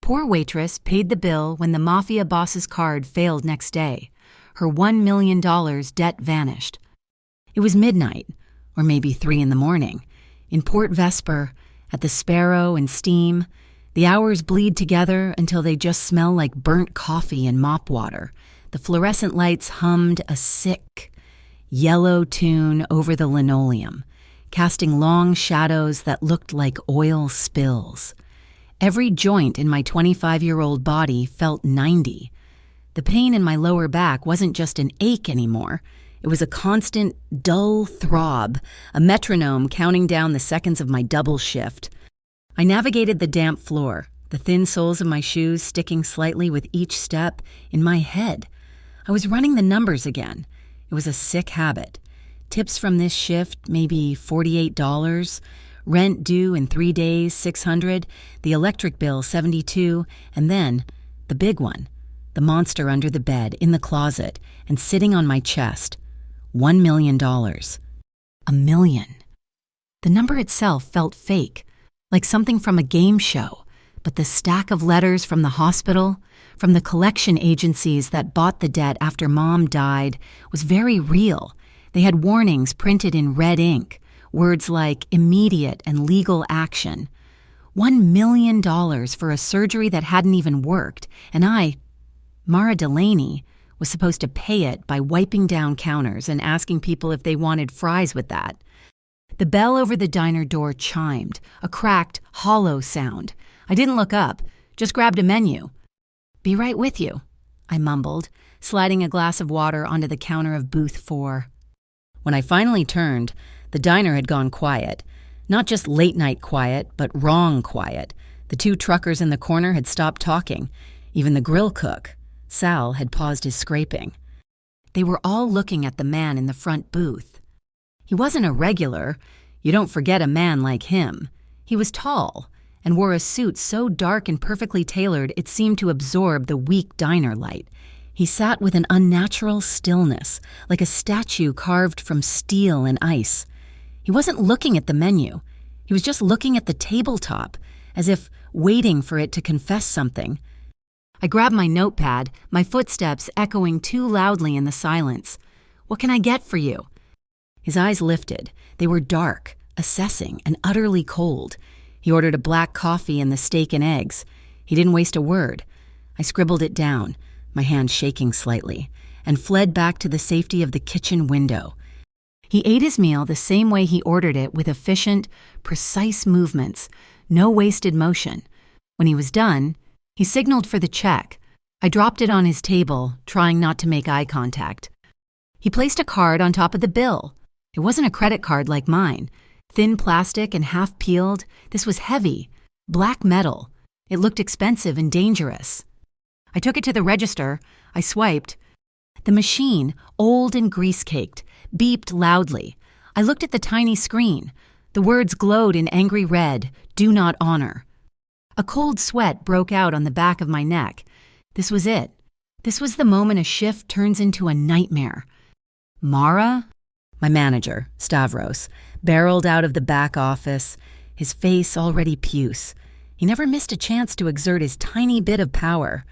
Poor Waitress paid the bill when the Mafia boss's card failed next day. Her $1 million debt vanished. It was midnight, or maybe 3 in the morning. In Port Vesper, at the Sparrow and Steam, the hours bleed together until they just smell like burnt coffee and mop water. The fluorescent lights hummed a sick, yellow tune over the linoleum, casting long shadows that looked like oil spills. Every joint in my 25-year-old body felt 90. The pain in my lower back wasn't just an ache anymore. It was a constant, dull throb, a metronome counting down the seconds of my double shift. I navigated the damp floor, the thin soles of my shoes sticking slightly with each step in my head. I was running the numbers again. It was a sick habit. Tips from this shift, maybe $48. Rent due in 3 days, $600. The electric bill, $72. And then, the big one, the monster under the bed, in the closet, and sitting on my chest. $1 million. $1 million. The number itself felt fake, like something from a game show. But the stack of letters from the hospital, from the collection agencies that bought the debt after Mom died, was very real. They had warnings printed in red ink, words like immediate and legal action. $1 million for a surgery that hadn't even worked, and I, Mara Delaney, was supposed to pay it by wiping down counters and asking people if they wanted fries with that. The bell over the diner door chimed, a cracked, hollow sound. I didn't look up, just grabbed a menu. "Be right with you," I mumbled, sliding a glass of water onto the counter of booth 4. When I finally turned, the diner had gone quiet. Not just late-night quiet, but wrong quiet. The 2 truckers in the corner had stopped talking. Even the grill cook, Sal, had paused his scraping. They were all looking at the man in the front booth. He wasn't a regular. You don't forget a man like him. He was tall and wore a suit so dark and perfectly tailored it seemed to absorb the weak diner light. He sat with an unnatural stillness, like a statue carved from steel and ice. He wasn't looking at the menu. He was just looking at the tabletop, as if waiting for it to confess something. I grabbed my notepad, my footsteps echoing too loudly in the silence. "What can I get for you?" His eyes lifted. They were dark, assessing, and utterly cold. He ordered a black coffee and the steak and eggs. He didn't waste a word. I scribbled it down, my hand shaking slightly, and fled back to the safety of the kitchen window. He ate his meal the same way he ordered it, with efficient, precise movements, no wasted motion. When he was done, he signaled for the check. I dropped it on his table, trying not to make eye contact. He placed a card on top of the bill. It wasn't a credit card like mine. Thin plastic and half peeled, this was heavy, black metal. It looked expensive and dangerous. I took it to the register. I swiped. The machine, old and grease-caked, beeped loudly. I looked at the tiny screen. The words glowed in angry red, "Do not honor." A cold sweat broke out on the back of my neck. This was it. This was the moment a shift turns into a nightmare. Mara? My manager, Stavros, barreled out of the back office, his face already puce. He never missed a chance to exert his tiny bit of power.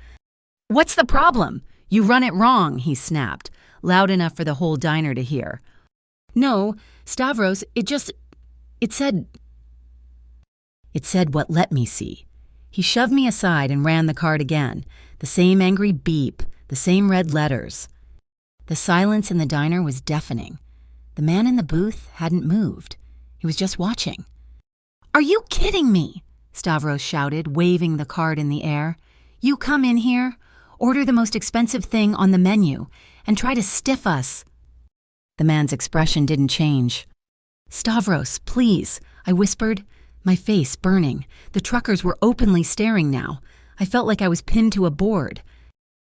"What's the problem? You run it wrong," he snapped, loud enough for the whole diner to hear. "No, Stavros, it said what let me see." He shoved me aside and ran the card again. The same angry beep, the same red letters. The silence in the diner was deafening. The man in the booth hadn't moved. He was just watching. "Are you kidding me?" Stavros shouted, waving the card in the air. "You come in here, order the most expensive thing on the menu, and try to stiff us." The man's expression didn't change. "Stavros, please," I whispered, my face burning. The truckers were openly staring now. I felt like I was pinned to a board.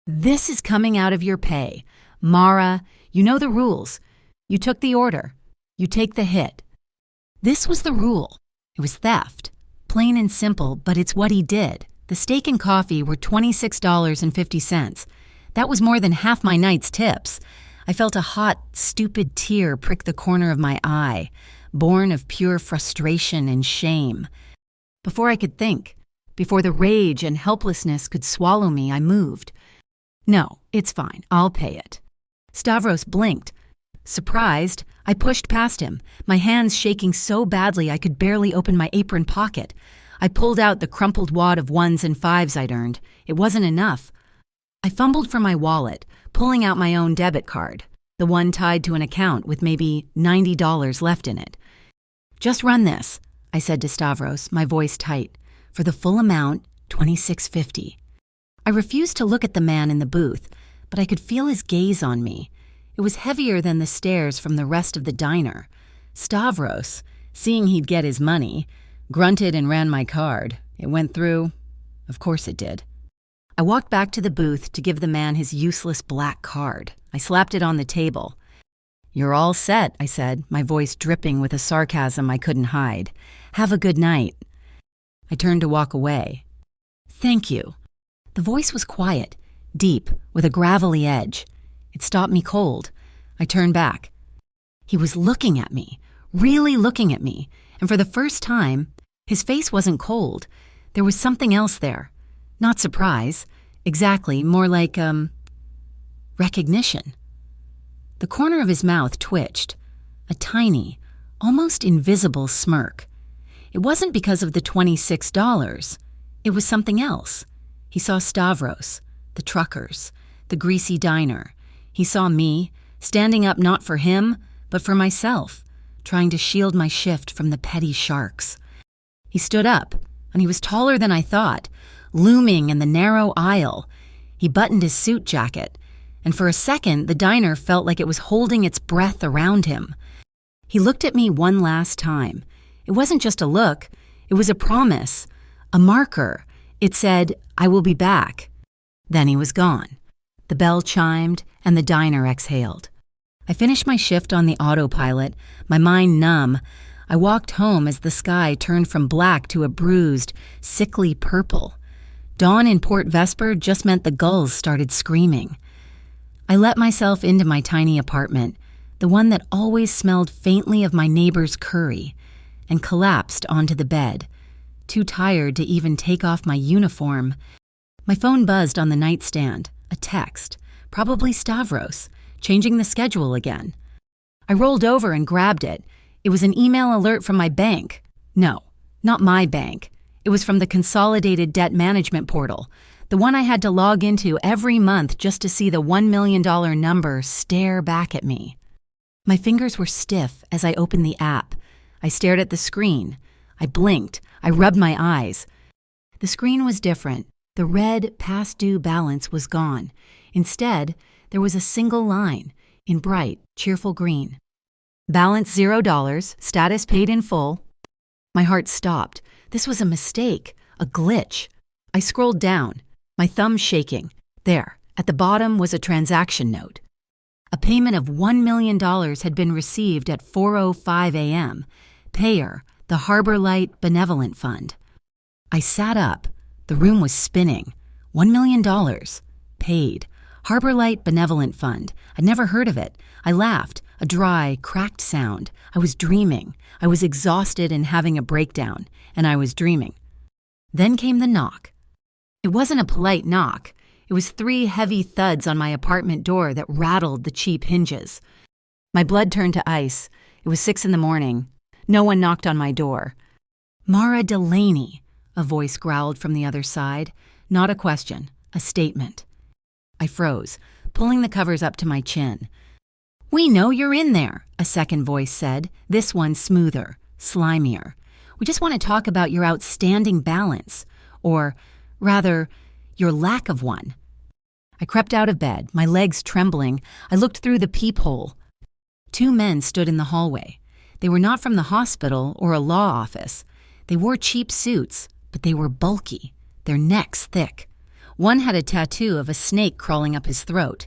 "This is coming out of your pay. Mara, you know the rules. You took the order. You take the hit." This was the rule. It was theft. Plain and simple, but it's what he did. The steak and coffee were $26.50. That was more than half my night's tips. I felt a hot, stupid tear prick the corner of my eye, born of pure frustration and shame. Before I could think, Before the rage and helplessness could swallow me, I moved. "No, it's fine. I'll pay it." Stavros blinked. Surprised, I pushed past him, my hands shaking so badly I could barely open my apron pocket. I pulled out the crumpled wad of ones and fives I'd earned. It wasn't enough. I fumbled for my wallet, pulling out my own debit card, the one tied to an account with maybe $90 left in it. "Just run this," I said to Stavros, my voice tight. "For the full amount, $26.50. I refused to look at the man in the booth, but I could feel his gaze on me. It was heavier than the stares from the rest of the diner. Stavros, seeing he'd get his money, grunted and ran my card. It went through. Of course it did. I walked back to the booth to give the man his useless black card. I slapped it on the table. "You're all set," I said, my voice dripping with a sarcasm I couldn't hide. "Have a good night." I turned to walk away. "Thank you." The voice was quiet, deep, with a gravelly edge. It stopped me cold. I turned back. He was looking at me, really looking at me, and for the first time, his face wasn't cold. There was something else there. Not surprise, exactly, more like, recognition. The corner of his mouth twitched, a tiny, almost invisible smirk. It wasn't because of the $26. It was something else. He saw Stavros, the truckers, the greasy diner. He saw me, standing up not for him, but for myself, trying to shield my shift from the petty sharks. He stood up, and he was taller than I thought, looming in the narrow aisle. He buttoned his suit jacket, and for a second the diner felt like it was holding its breath around him. He looked at me one last time. It wasn't just a look, it was a promise, a marker. It said, "I will be back." Then he was gone. The bell chimed, and the diner exhaled. I finished my shift on the autopilot, my mind numb. I walked home as the sky turned from black to a bruised, sickly purple. Dawn in Port Vesper just meant the gulls started screaming. I let myself into my tiny apartment, the one that always smelled faintly of my neighbor's curry, and collapsed onto the bed, too tired to even take off my uniform. My phone buzzed on the nightstand, a text, probably Stavros, changing the schedule again. I rolled over and grabbed it. It was an email alert from my bank. No, not my bank. It was from the Consolidated Debt Management Portal, the one I had to log into every month just to see the $1 million number stare back at me. My fingers were stiff as I opened the app. I stared at the screen. I blinked. I rubbed my eyes. The screen was different. The red past due balance was gone. Instead, there was a single line in bright, cheerful green. Balance $0, status paid in full. My heart stopped. This was a mistake, a glitch. I scrolled down, my thumb shaking. There, at the bottom was a transaction note. A payment of $1 million had been received at 4:05 a.m. Payer, the Harbor Light Benevolent Fund. I sat up. The room was spinning. $1 million. Paid. Harbor Light Benevolent Fund. I'd never heard of it. I laughed, a dry, cracked sound. I was dreaming. I was exhausted and having a breakdown, and I was dreaming. Then came the knock. It wasn't a polite knock. It was 3 heavy thuds on my apartment door that rattled the cheap hinges. My blood turned to ice. It was 6 a.m. No one knocked on my door. "Mara Delaney," a voice growled from the other side. Not a question, a statement. I froze, pulling the covers up to my chin. "We know you're in there," a second voice said, this one smoother, slimier. "We just want to talk about your outstanding balance, or, rather, your lack of one." I crept out of bed, my legs trembling. I looked through the peephole. 2 men stood in the hallway. They were not from the hospital or a law office. They wore cheap suits, but they were bulky, their necks thick. One had a tattoo of a snake crawling up his throat.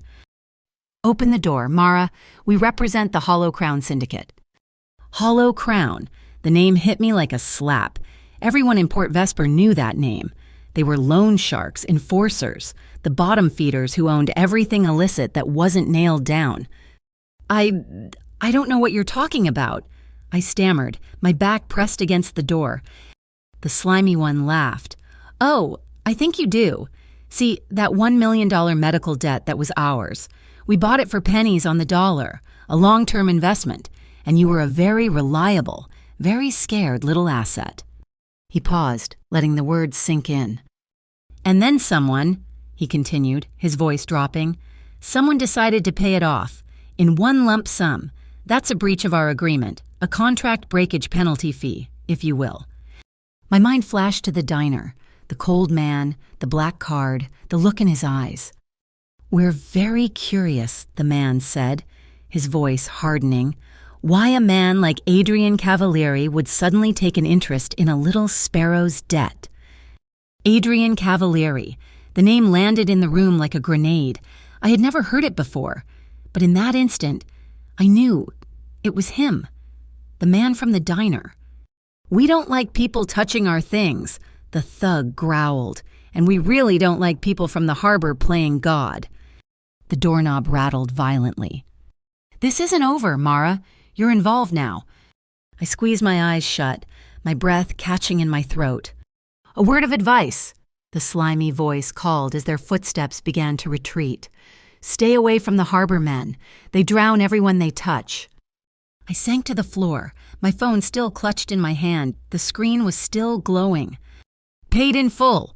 "Open the door, Mara. We represent the Hollow Crown Syndicate." Hollow Crown. The name hit me like a slap. Everyone in Port Vesper knew that name. They were loan sharks, enforcers, the bottom feeders who owned everything illicit that wasn't nailed down. I don't know what you're talking about," I stammered, my back pressed against the door. The slimy one laughed. Oh, I think you do. See, that $1 million medical debt that was ours. We bought it for pennies on the dollar, a long-term investment, and you were a very reliable, very scared little asset. He paused, letting the words sink in. And then someone, he continued, his voice dropping, someone decided to pay it off, in one lump sum. That's a breach of our agreement, a contract breakage penalty fee, if you will. My mind flashed to the diner, the cold man, the black card, the look in his eyes. We're very curious, the man said, his voice hardening, why a man like Adrian Cavalieri would suddenly take an interest in a little sparrow's debt. Adrian Cavalieri. The name landed in the room like a grenade. I had never heard it before, but in that instant, I knew it was him, the man from the diner. We don't like people touching our things, the thug growled, and we really don't like people from the harbor playing God. The doorknob rattled violently. This isn't over, Mara. You're involved now. I squeezed my eyes shut, my breath catching in my throat. A word of advice, the slimy voice called as their footsteps began to retreat. Stay away from the harbor men. They drown everyone they touch. I sank to the floor, my phone still clutched in my hand. The screen was still glowing. Paid in full.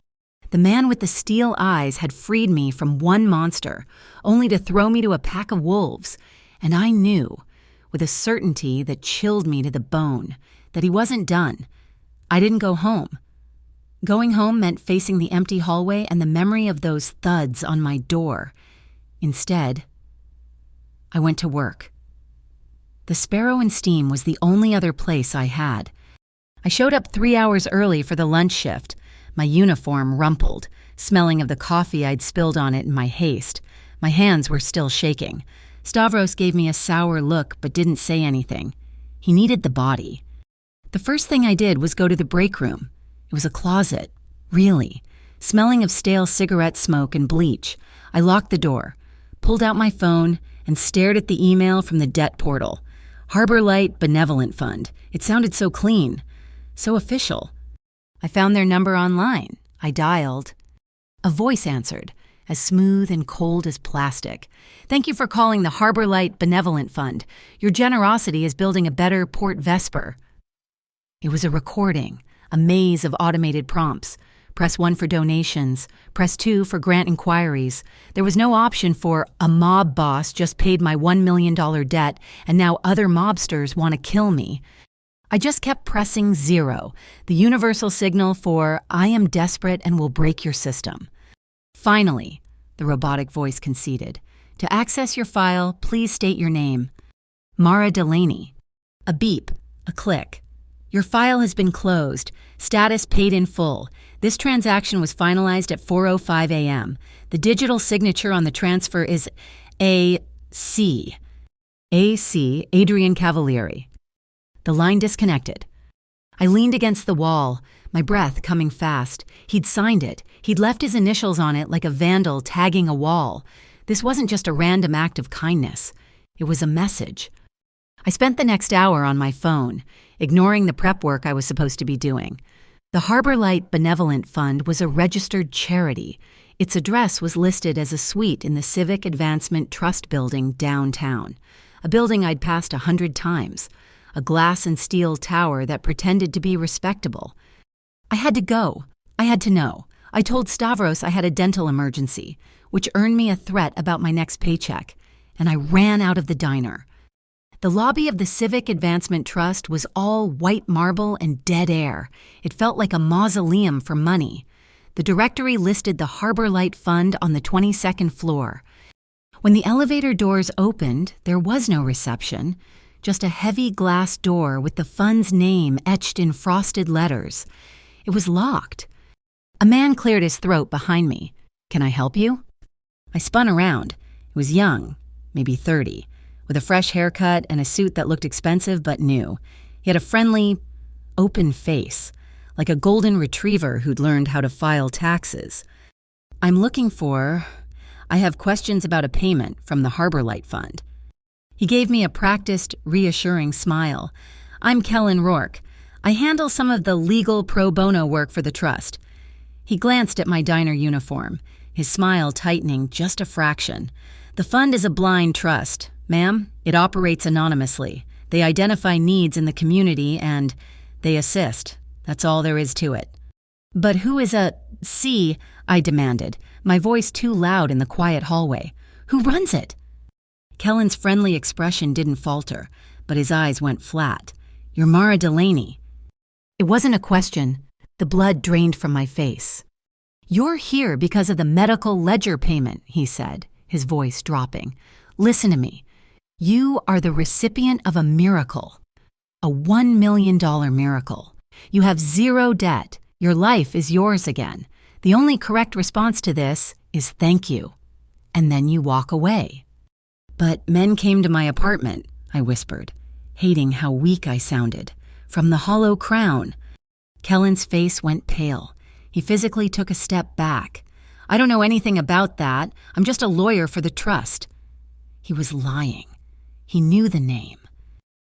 The man with the steel eyes had freed me from one monster, only to throw me to a pack of wolves. And I knew, with a certainty that chilled me to the bone, that he wasn't done. I didn't go home. Going home meant facing the empty hallway and the memory of those thuds on my door. Instead, I went to work. The Sparrow and Steam was the only other place I had. I showed up 3 hours early for the lunch shift, my uniform rumpled, smelling of the coffee I'd spilled on it in my haste. My hands were still shaking. Stavros gave me a sour look but didn't say anything. He needed the body. The first thing I did was go to the break room. It was a closet, really, smelling of stale cigarette smoke and bleach. I locked the door, pulled out my phone, and stared at the email from the debt portal. Harbor Light Benevolent Fund. It sounded so clean, so official. I found their number online. I dialed. A voice answered, as smooth and cold as plastic. Thank you for calling the Harbor Light Benevolent Fund. Your generosity is building a better Port Vesper. It was a recording, a maze of automated prompts. Press 1 for donations. Press 2 for grant inquiries. There was no option for a mob boss just paid my $1 million debt and now other mobsters want to kill me. I just kept pressing 0, the universal signal for I am desperate and will break your system. Finally, the robotic voice conceded. To access your file, please state your name. Mara Delaney. A beep, a click. Your file has been closed. Status paid in full. This transaction was finalized at 4:05 a.m. The digital signature on the transfer is A.C. A.C. Adrian Cavalieri. The line disconnected. I leaned against the wall, my breath coming fast. He'd signed it. He'd left his initials on it like a vandal tagging a wall. This wasn't just a random act of kindness. It was a message. I spent the next hour on my phone, ignoring the prep work I was supposed to be doing. The Harbor Light Benevolent Fund was a registered charity. Its address was listed as a suite in the Civic Advancement Trust building downtown, a building I'd passed 100 times, a glass and steel tower that pretended to be respectable. I had to go. I had to know. I told Stavros I had a dental emergency, which earned me a threat about my next paycheck, and I ran out of the diner. The lobby of the Civic Advancement Trust was all white marble and dead air. It felt like a mausoleum for money. The directory listed the Harbor Light Fund on the 22nd floor. When the elevator doors opened, there was no reception, just a heavy glass door with the fund's name etched in frosted letters. It was locked. A man cleared his throat behind me. Can I help you? I spun around. He was young, maybe 30. With a fresh haircut and a suit that looked expensive but new. He had a friendly, open face, like a golden retriever who'd learned how to file taxes. I have questions about a payment from the Harbor Light Fund. He gave me a practiced, reassuring smile. I'm Kellen Rourke. I handle some of the legal pro bono work for the trust. He glanced at my diner uniform, his smile tightening just a fraction. The fund is a blind trust. Ma'am, it operates anonymously. They identify needs in the community and they assist. That's all there is to it. But who is a C? I demanded, my voice too loud in the quiet hallway. Who runs it? Kellen's friendly expression didn't falter, but his eyes went flat. You're Mara Delaney. It wasn't a question. The blood drained from my face. You're here because of the medical ledger payment, he said, his voice dropping. Listen to me. You are the recipient of a miracle. A $1 million miracle. You have zero debt. Your life is yours again. The only correct response to this is thank you. And then you walk away. But men came to my apartment, I whispered, hating how weak I sounded. From the hollow crown. Kellen's face went pale. He physically took a step back. I don't know anything about that. I'm just a lawyer for the trust. He was lying. He knew the name.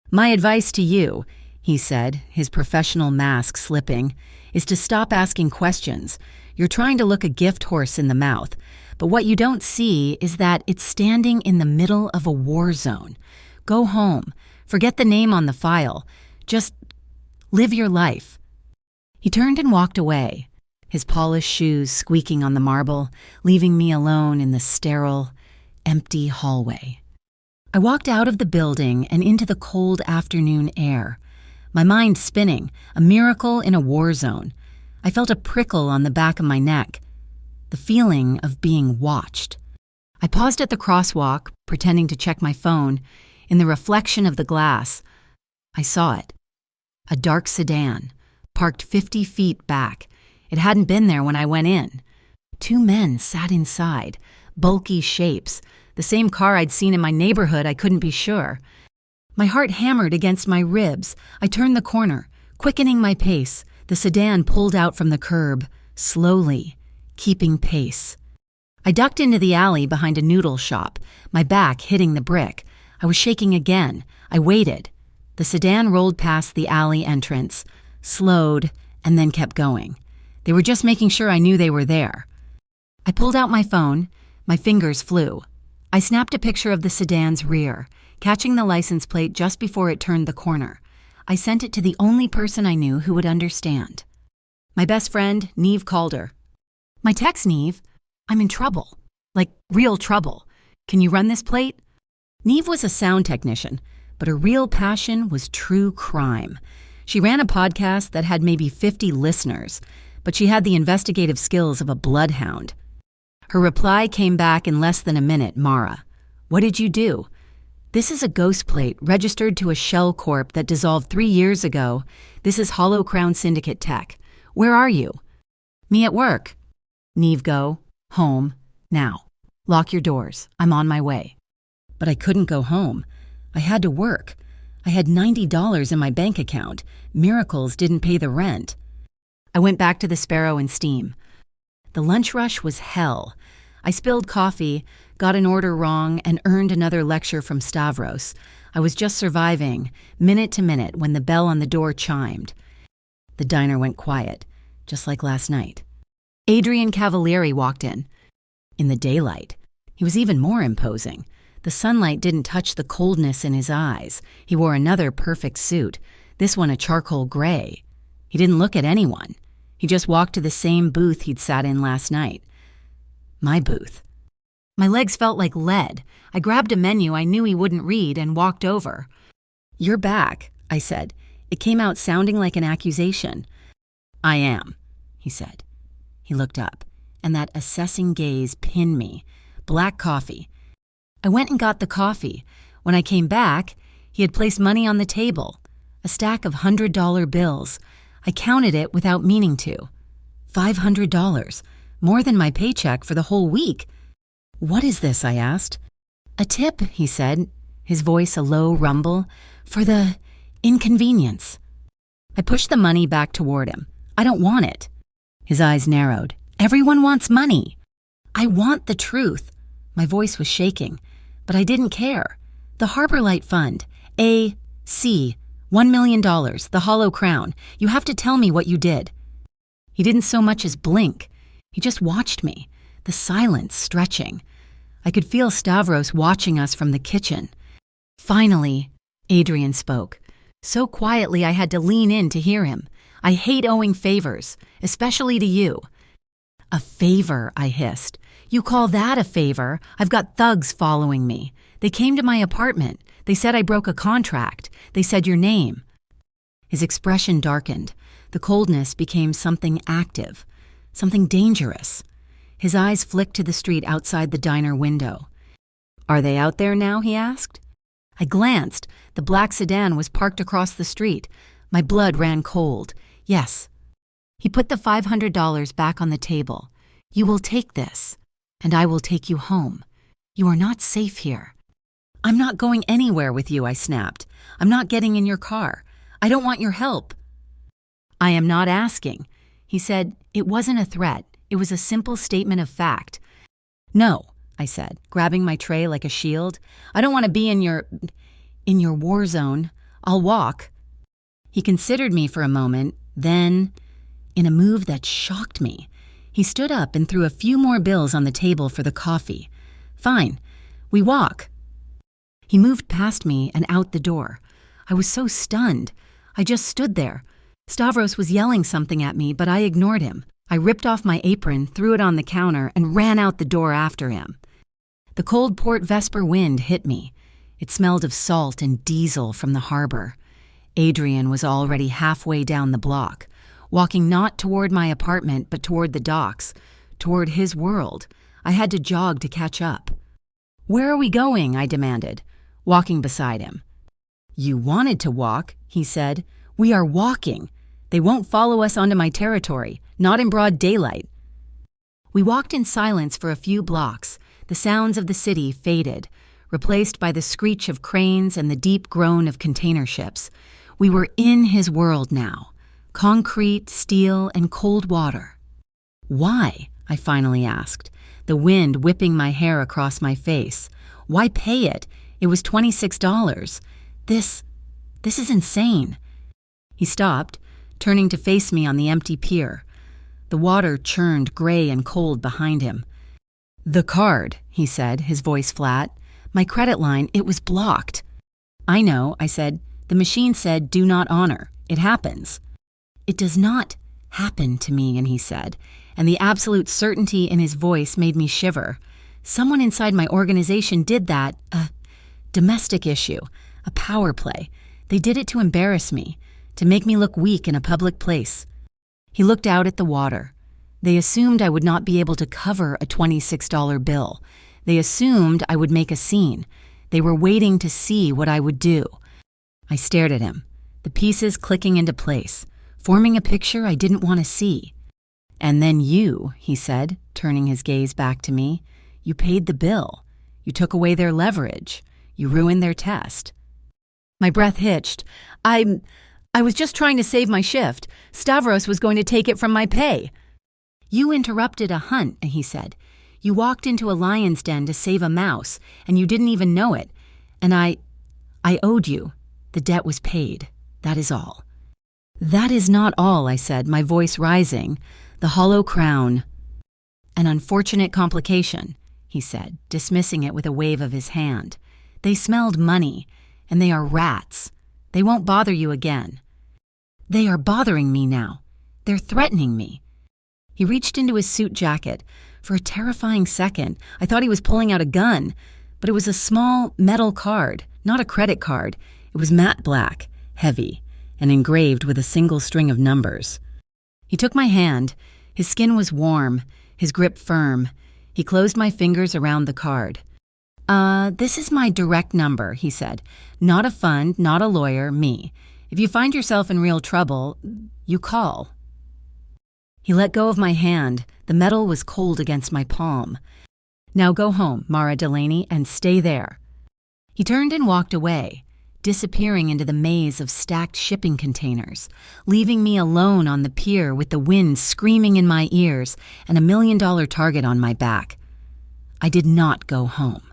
My advice to you, he said, his professional mask slipping, is to stop asking questions. You're trying to look a gift horse in the mouth, but what you don't see is that it's standing in the middle of a war zone. Go home. Forget the name on the file. Just live your life. He turned and walked away, his polished shoes squeaking on the marble, leaving me alone in the sterile, empty hallway. I walked out of the building and into the cold afternoon air, my mind spinning, a miracle in a war zone. I felt a prickle on the back of my neck, the feeling of being watched. I paused at the crosswalk, pretending to check my phone. In the reflection of the glass, I saw it. A dark sedan, parked 50 feet back. It hadn't been there when I went in. 2 men sat inside, bulky shapes, the same car I'd seen in my neighborhood. I couldn't be sure. My heart hammered against my ribs. I turned the corner, quickening my pace. The sedan pulled out from the curb, slowly, keeping pace. I ducked into the alley behind a noodle shop, my back hitting the brick. I was shaking again. I waited. The sedan rolled past the alley entrance, slowed, and then kept going. They were just making sure I knew they were there. I pulled out my phone. My fingers flew. I snapped a picture of the sedan's rear, catching the license plate just before it turned the corner. I sent it to the only person I knew who would understand. My best friend, Neve Calder. My text, Neve. I'm in trouble. Like, real trouble. Can you run this plate? Neve was a sound technician, but her real passion was true crime. She ran a podcast that had maybe 50 listeners, but she had the investigative skills of a bloodhound. Her reply came back in less than a minute, Mara. What did you do? This is a ghost plate registered to a shell corp that dissolved 3 years ago. This is Hollow Crown Syndicate Tech. Where are you? Me at work. Neve, go. Home. Now. Lock your doors. I'm on my way. But I couldn't go home. I had to work. I had $90 in my bank account. Miracles didn't pay the rent. I went back to the Sparrow and Steam. The lunch rush was hell. I spilled coffee, got an order wrong, and earned another lecture from Stavros. I was just surviving, minute to minute, when the bell on the door chimed. The diner went quiet, just like last night. Adrian Cavalieri walked in. In the daylight, he was even more imposing. The sunlight didn't touch the coldness in his eyes. He wore another perfect suit, this one a charcoal gray. He didn't look at anyone. He just walked to the same booth he'd sat in last night. My booth. My legs felt like lead. I grabbed a menu I knew he wouldn't read and walked over. You're back, I said. It came out sounding like an accusation. I am, he said. He looked up, and that assessing gaze pinned me. Black coffee. I went and got the coffee. When I came back, he had placed money on the table, a stack of $100 bills. I counted it without meaning to. $500, more than my paycheck for the whole week. What is this? I asked. A tip, he said, his voice a low rumble, for the inconvenience. I pushed the money back toward him. I don't want it. His eyes narrowed. Everyone wants money. I want the truth. My voice was shaking, but I didn't care. The Harbor Light Fund, A.C., $1 million, the Hollow Crown. You have to tell me what you did. He didn't so much as blink. He just watched me, the silence stretching. I could feel Stavros watching us from the kitchen. Finally, Adrian spoke. So quietly I had to lean in to hear him. I hate owing favors, especially to you. A favor, I hissed. You call that a favor? I've got thugs following me. They came to my apartment. They said I broke a contract. They said your name. His expression darkened. The coldness became something active, something dangerous. His eyes flicked to the street outside the diner window. Are they out there now? He asked. I glanced. The black sedan was parked across the street. My blood ran cold. Yes. He put the $500 back on the table. You will take this, and I will take you home. You are not safe here. I'm not going anywhere with you, I snapped. I'm not getting in your car. I don't want your help. I am not asking. He said, it wasn't a threat. It was a simple statement of fact. No, I said, grabbing my tray like a shield. I don't want to be in your war zone. I'll walk. He considered me for a moment, then, in a move that shocked me, he stood up and threw a few more bills on the table for the coffee. Fine, we walk. He moved past me and out the door. I was so stunned. I just stood there. Stavros was yelling something at me, but I ignored him. I ripped off my apron, threw it on the counter, and ran out the door after him. The cold Port Vesper wind hit me. It smelled of salt and diesel from the harbor. Adrian was already halfway down the block, walking not toward my apartment but toward the docks, toward his world. I had to jog to catch up. Where are we going? I demanded, walking beside him. You wanted to walk, he said. We are walking. They won't follow us onto my territory, not in broad daylight. We walked in silence for a few blocks. The sounds of the city faded, replaced by the screech of cranes and the deep groan of container ships. We were in his world now, concrete, steel, and cold water. Why? I finally asked, the wind whipping my hair across my face. Why pay it? It was $26. This is insane. He stopped, turning to face me on the empty pier. The water churned gray and cold behind him. The card, he said, his voice flat. My credit line, it was blocked. I know, I said. The machine said, do not honor. It happens. It does not happen to me, and he said, and the absolute certainty in his voice made me shiver. Someone inside my organization did that, a domestic issue, a power play. They did it to embarrass me, to make me look weak in a public place. He looked out at the water. They assumed I would not be able to cover a $26 bill. They assumed I would make a scene. They were waiting to see what I would do. I stared at him, the pieces clicking into place, forming a picture I didn't want to see. And then you, he said, turning his gaze back to me, you paid the bill. You took away their leverage. You ruined their test. My breath hitched. I was just trying to save my shift. Stavros was going to take it from my pay. You interrupted a hunt, he said. You walked into a lion's den to save a mouse, and you didn't even know it. And I owed you. The debt was paid. That is all. That is not all, I said, my voice rising. The hollow crown. An unfortunate complication, he said, dismissing it with a wave of his hand. They smelled money, and they are rats. They won't bother you again. They are bothering me now. They're threatening me. He reached into his suit jacket. For a terrifying second, I thought he was pulling out a gun, but it was a small metal card, not a credit card. It was matte black, heavy, and engraved with a single string of numbers. He took my hand. His skin was warm, his grip firm. He closed my fingers around the card. This is my direct number, he said. Not a fund, not a lawyer, me. If you find yourself in real trouble, you call. He let go of my hand. The metal was cold against my palm. Now go home, Mara Delaney, and stay there. He turned and walked away, disappearing into the maze of stacked shipping containers, leaving me alone on the pier with the wind screaming in my ears and $1 million target on my back. I did not go home.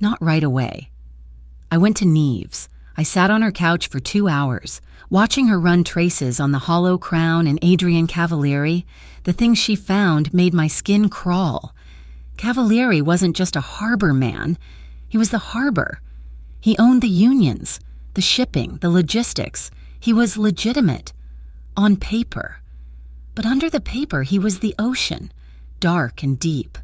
Not right away. I went to Neve's. I sat on her couch for 2 hours, watching her run traces on the hollow crown and Adrian Cavalieri. The things she found made my skin crawl. Cavalieri wasn't just a harbor man. He was the harbor. He owned the unions, the shipping, the logistics. He was legitimate. On paper. But under the paper, he was the ocean, dark and deep.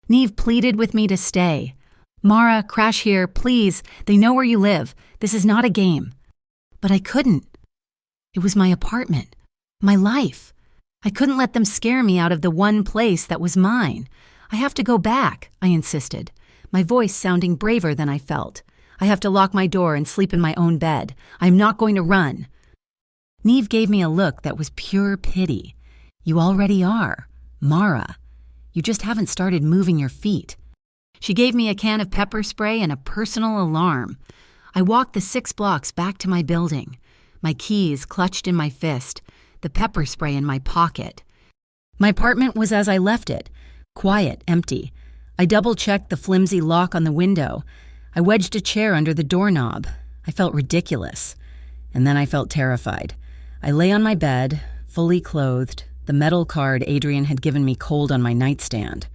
Neve pleaded with me to stay. "Mara, crash here, please. They know where you live. This is not a game." But I couldn't. It was my apartment, my life. I couldn't let them scare me out of the one place that was mine. "I have to go back," I insisted, my voice sounding braver than I felt. "I have to lock my door and sleep in my own bed. I'm not going to run." Neve gave me a look that was pure pity. "You already are, Mara. You just haven't started moving your feet." She gave me a can of pepper spray and a personal alarm. I walked the 6 blocks back to my building, my keys clutched in my fist, the pepper spray in my pocket. My apartment was as I left it, quiet, empty. I double-checked the flimsy lock on the window. I wedged a chair under the doorknob. I felt ridiculous. And then I felt terrified. I lay on my bed, fully clothed, the metal card Adrian had given me cold on my nightstand.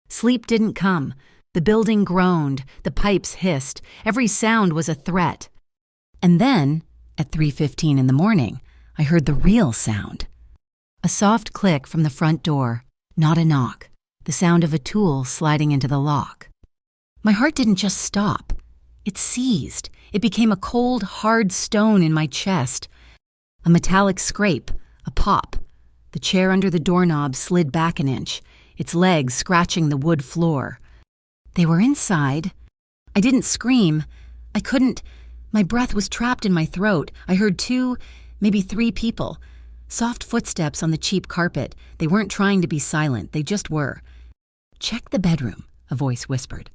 Sleep didn't come. The building groaned, the pipes hissed, every sound was a threat. And then, at 3:15 in the morning, I heard the real sound. A soft click from the front door, not a knock, the sound of a tool sliding into the lock. My heart didn't just stop. It seized. It became a cold, hard stone in my chest. A metallic scrape, a pop. The chair under the doorknob slid back an inch, its legs scratching the wood floor. They were inside. I didn't scream. I couldn't. My breath was trapped in my throat. I heard 2, maybe 3 people. Soft footsteps on the cheap carpet. They weren't trying to be silent. They just were. "Check the bedroom," a voice whispered.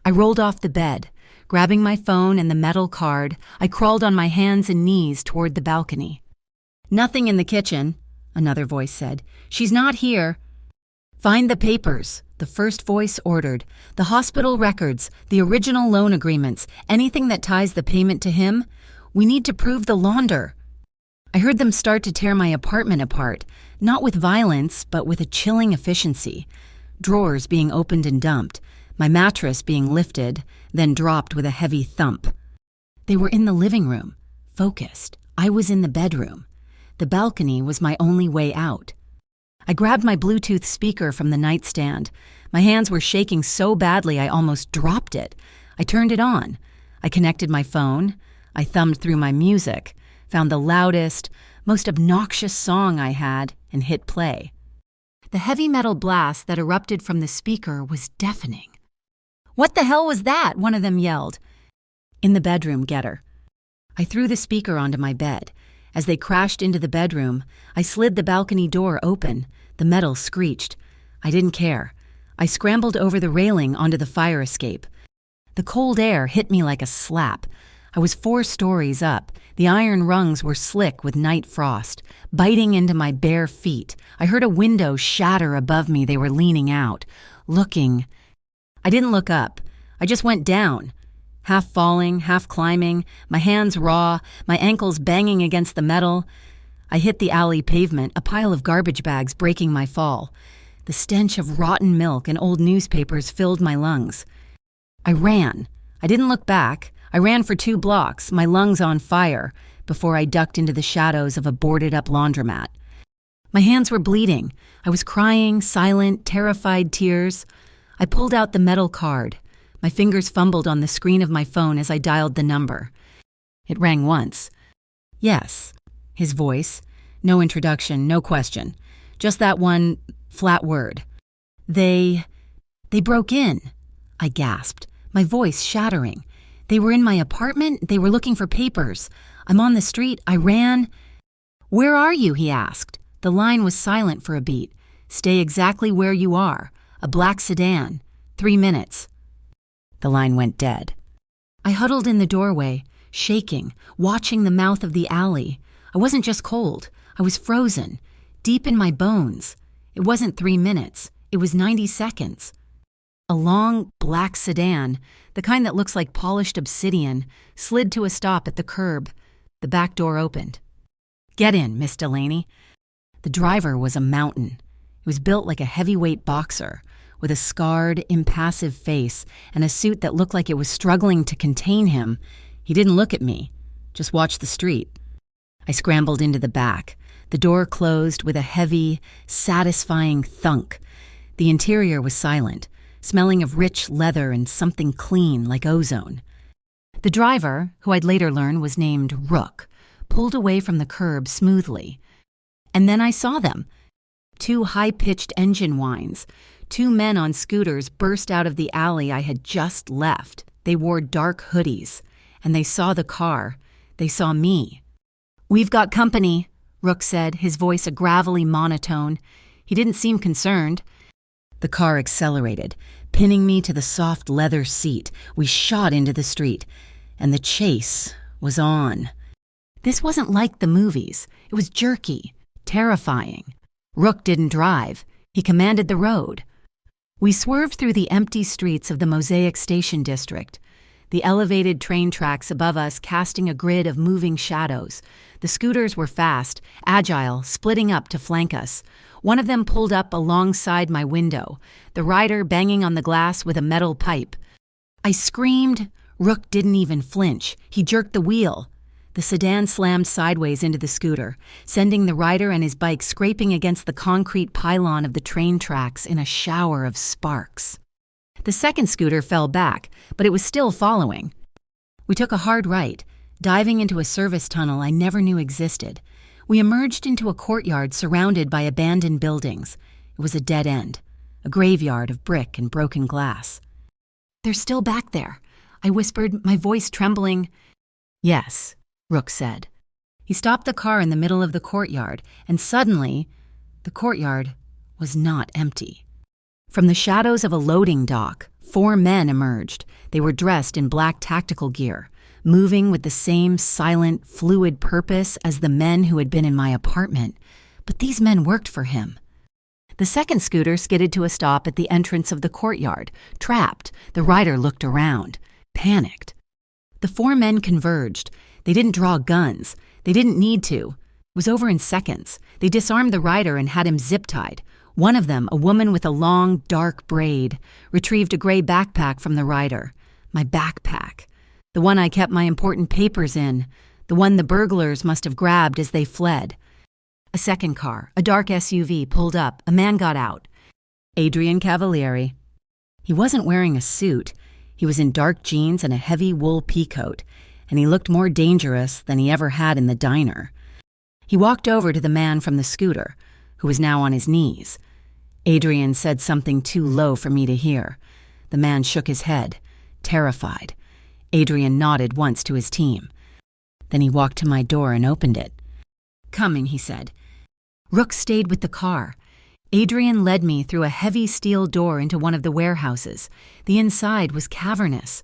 I rolled off the bed. Grabbing my phone and the metal card, I crawled on my hands and knees toward the balcony. "Nothing in the kitchen," another voice said. "She's not here." "Find the papers," the first voice ordered. "The hospital records, the original loan agreements, anything that ties the payment to him. We need to prove the launder." I heard them start to tear my apartment apart, not with violence, but with a chilling efficiency. Drawers being opened and dumped, my mattress being lifted, then dropped with a heavy thump. They were in the living room, focused. I was in the bedroom. The balcony was my only way out. I grabbed my Bluetooth speaker from the nightstand. My hands were shaking so badly I almost dropped it. I turned it on. I connected my phone. I thumbed through my music, found the loudest, most obnoxious song I had, and hit play. The heavy metal blast that erupted from the speaker was deafening. "What the hell was that?" one of them yelled. "In the bedroom, get her." I threw the speaker onto my bed. As they crashed into the bedroom, I slid the balcony door open. The metal screeched. I didn't care. I scrambled over the railing onto the fire escape. The cold air hit me like a slap. I was 4 stories up. The iron rungs were slick with night frost, biting into my bare feet. I heard a window shatter above me. They were leaning out, looking. I didn't look up. I just went down. Half falling, half climbing, my hands raw, my ankles banging against the metal. I hit the alley pavement, a pile of garbage bags breaking my fall. The stench of rotten milk and old newspapers filled my lungs. I ran. I didn't look back. I ran for 2 blocks, my lungs on fire, before I ducked into the shadows of a boarded-up laundromat. My hands were bleeding. I was crying, silent, terrified tears. I pulled out the metal card. My fingers fumbled on the screen of my phone as I dialed the number. It rang once. "Yes," his voice. No introduction, no question. Just that one flat word. They broke in," I gasped, my voice shattering. "They were in my apartment. They were looking for papers. I'm on the street. I ran." "Where are you?" he asked. The line was silent for a beat. "Stay exactly where you are. A black sedan. 3 minutes." The line went dead. I huddled in the doorway, shaking, watching the mouth of the alley. I wasn't just cold. I was frozen, deep in my bones. It wasn't 3 minutes. It was 90 seconds. A long, black sedan, the kind that looks like polished obsidian, slid to a stop at the curb. The back door opened. "Get in, Miss Delaney." The driver was a mountain. He was built like a heavyweight boxer, with a scarred, impassive face and a suit that looked like it was struggling to contain him. He didn't look at me, just watched the street. I scrambled into the back. The door closed with a heavy, satisfying thunk. The interior was silent, smelling of rich leather and something clean like ozone. The driver, who I'd later learn was named Rook, pulled away from the curb smoothly. And then I saw them. Two high-pitched engine whines. Two men on scooters burst out of the alley I had just left. They wore dark hoodies, and they saw the car. They saw me. "We've got company," Rook said, his voice a gravelly monotone. He didn't seem concerned. The car accelerated, pinning me to the soft leather seat. We shot into the street, and the chase was on. This wasn't like the movies. It was jerky, terrifying. Rook didn't drive. He commanded the road. We swerved through the empty streets of the Mosaic Station District, the elevated train tracks above us casting a grid of moving shadows. The scooters were fast, agile, splitting up to flank us. One of them pulled up alongside my window, the rider banging on the glass with a metal pipe. I screamed. Rook didn't even flinch. He jerked the wheel. The sedan slammed sideways into the scooter, sending the rider and his bike scraping against the concrete pylon of the train tracks in a shower of sparks. The second scooter fell back, but it was still following. We took a hard right, diving into a service tunnel I never knew existed. We emerged into a courtyard surrounded by abandoned buildings. It was a dead end, a graveyard of brick and broken glass. "They're still back there," I whispered, my voice trembling. "Yes," Rook said. He stopped the car in the middle of the courtyard, and suddenly, the courtyard was not empty. From the shadows of a loading dock, 4 men emerged. They were dressed in black tactical gear, moving with the same silent, fluid purpose as the men who had been in my apartment. But these men worked for him. The second scooter skidded to a stop at the entrance of the courtyard. Trapped, the rider looked around, panicked. The 4 men converged. They didn't draw guns. They didn't need to. It was over in seconds. They disarmed the rider and had him zip-tied. One of them, a woman with a long, dark braid, retrieved a gray backpack from the rider. My backpack. The one I kept my important papers in. The one the burglars must have grabbed as they fled. A second car, a dark SUV, pulled up. A man got out. Adrian Cavalieri. He wasn't wearing a suit. He was in dark jeans and a heavy wool peacoat, and he looked more dangerous than he ever had in the diner. He walked over to the man from the scooter, who was now on his knees. Adrian said something too low for me to hear. The man shook his head, terrified. Adrian nodded once to his team. Then he walked to my door and opened it. "Coming," he said. Rook stayed with the car. Adrian led me through a heavy steel door into one of the warehouses. The inside was cavernous,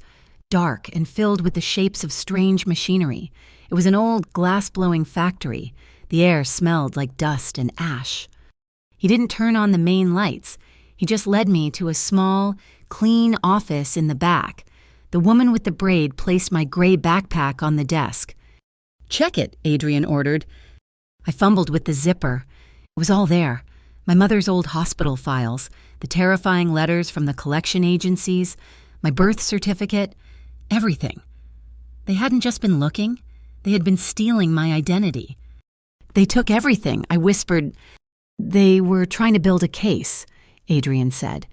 dark and filled with the shapes of strange machinery. It was an old glass-blowing factory. The air smelled like dust and ash. He didn't turn on the main lights. He just led me to a small, clean office in the back. The woman with the braid placed my gray backpack on the desk. "Check it," Adrian ordered. I fumbled with the zipper. It was all there. My mother's old hospital files, the terrifying letters from the collection agencies, my birth certificate, everything. They hadn't just been looking. They had been stealing my identity. "They took everything," I whispered. "They were trying to build a case," Adrian said,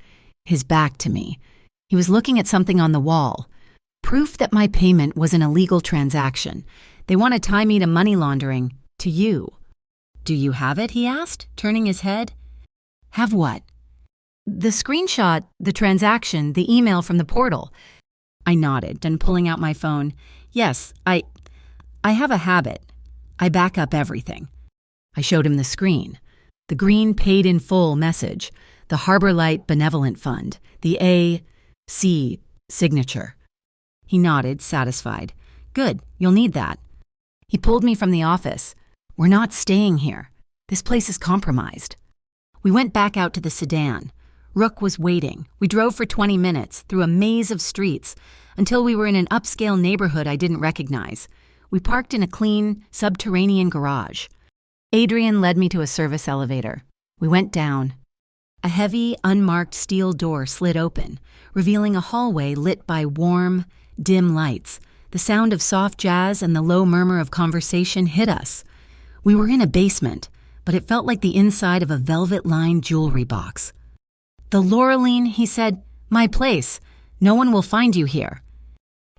his back to me. He was looking at something on the wall. "Proof that my payment was an illegal transaction. They want to tie me to money laundering, to you." "Do you have it?" he asked, turning his head. "Have what?" "The screenshot, the transaction, the email from the portal." I nodded, then pulling out my phone. "Yes, I have a habit. I back up everything." I showed him the screen. The green paid-in-full message, the Harbor Light Benevolent Fund, the A.C. signature. He nodded, satisfied. "Good, you'll need that." He pulled me from the office. "We're not staying here. This place is compromised." We went back out to the sedan. Rook was waiting. We drove for 20 minutes, through a maze of streets, until we were in an upscale neighborhood I didn't recognize. We parked in a clean, subterranean garage. Adrian led me to a service elevator. We went down. A heavy, unmarked steel door slid open, revealing a hallway lit by warm, dim lights. The sound of soft jazz and the low murmur of conversation hit us. We were in a basement, but it felt like the inside of a velvet-lined jewelry box. "The Laureline," he said, "my place. No one will find you here."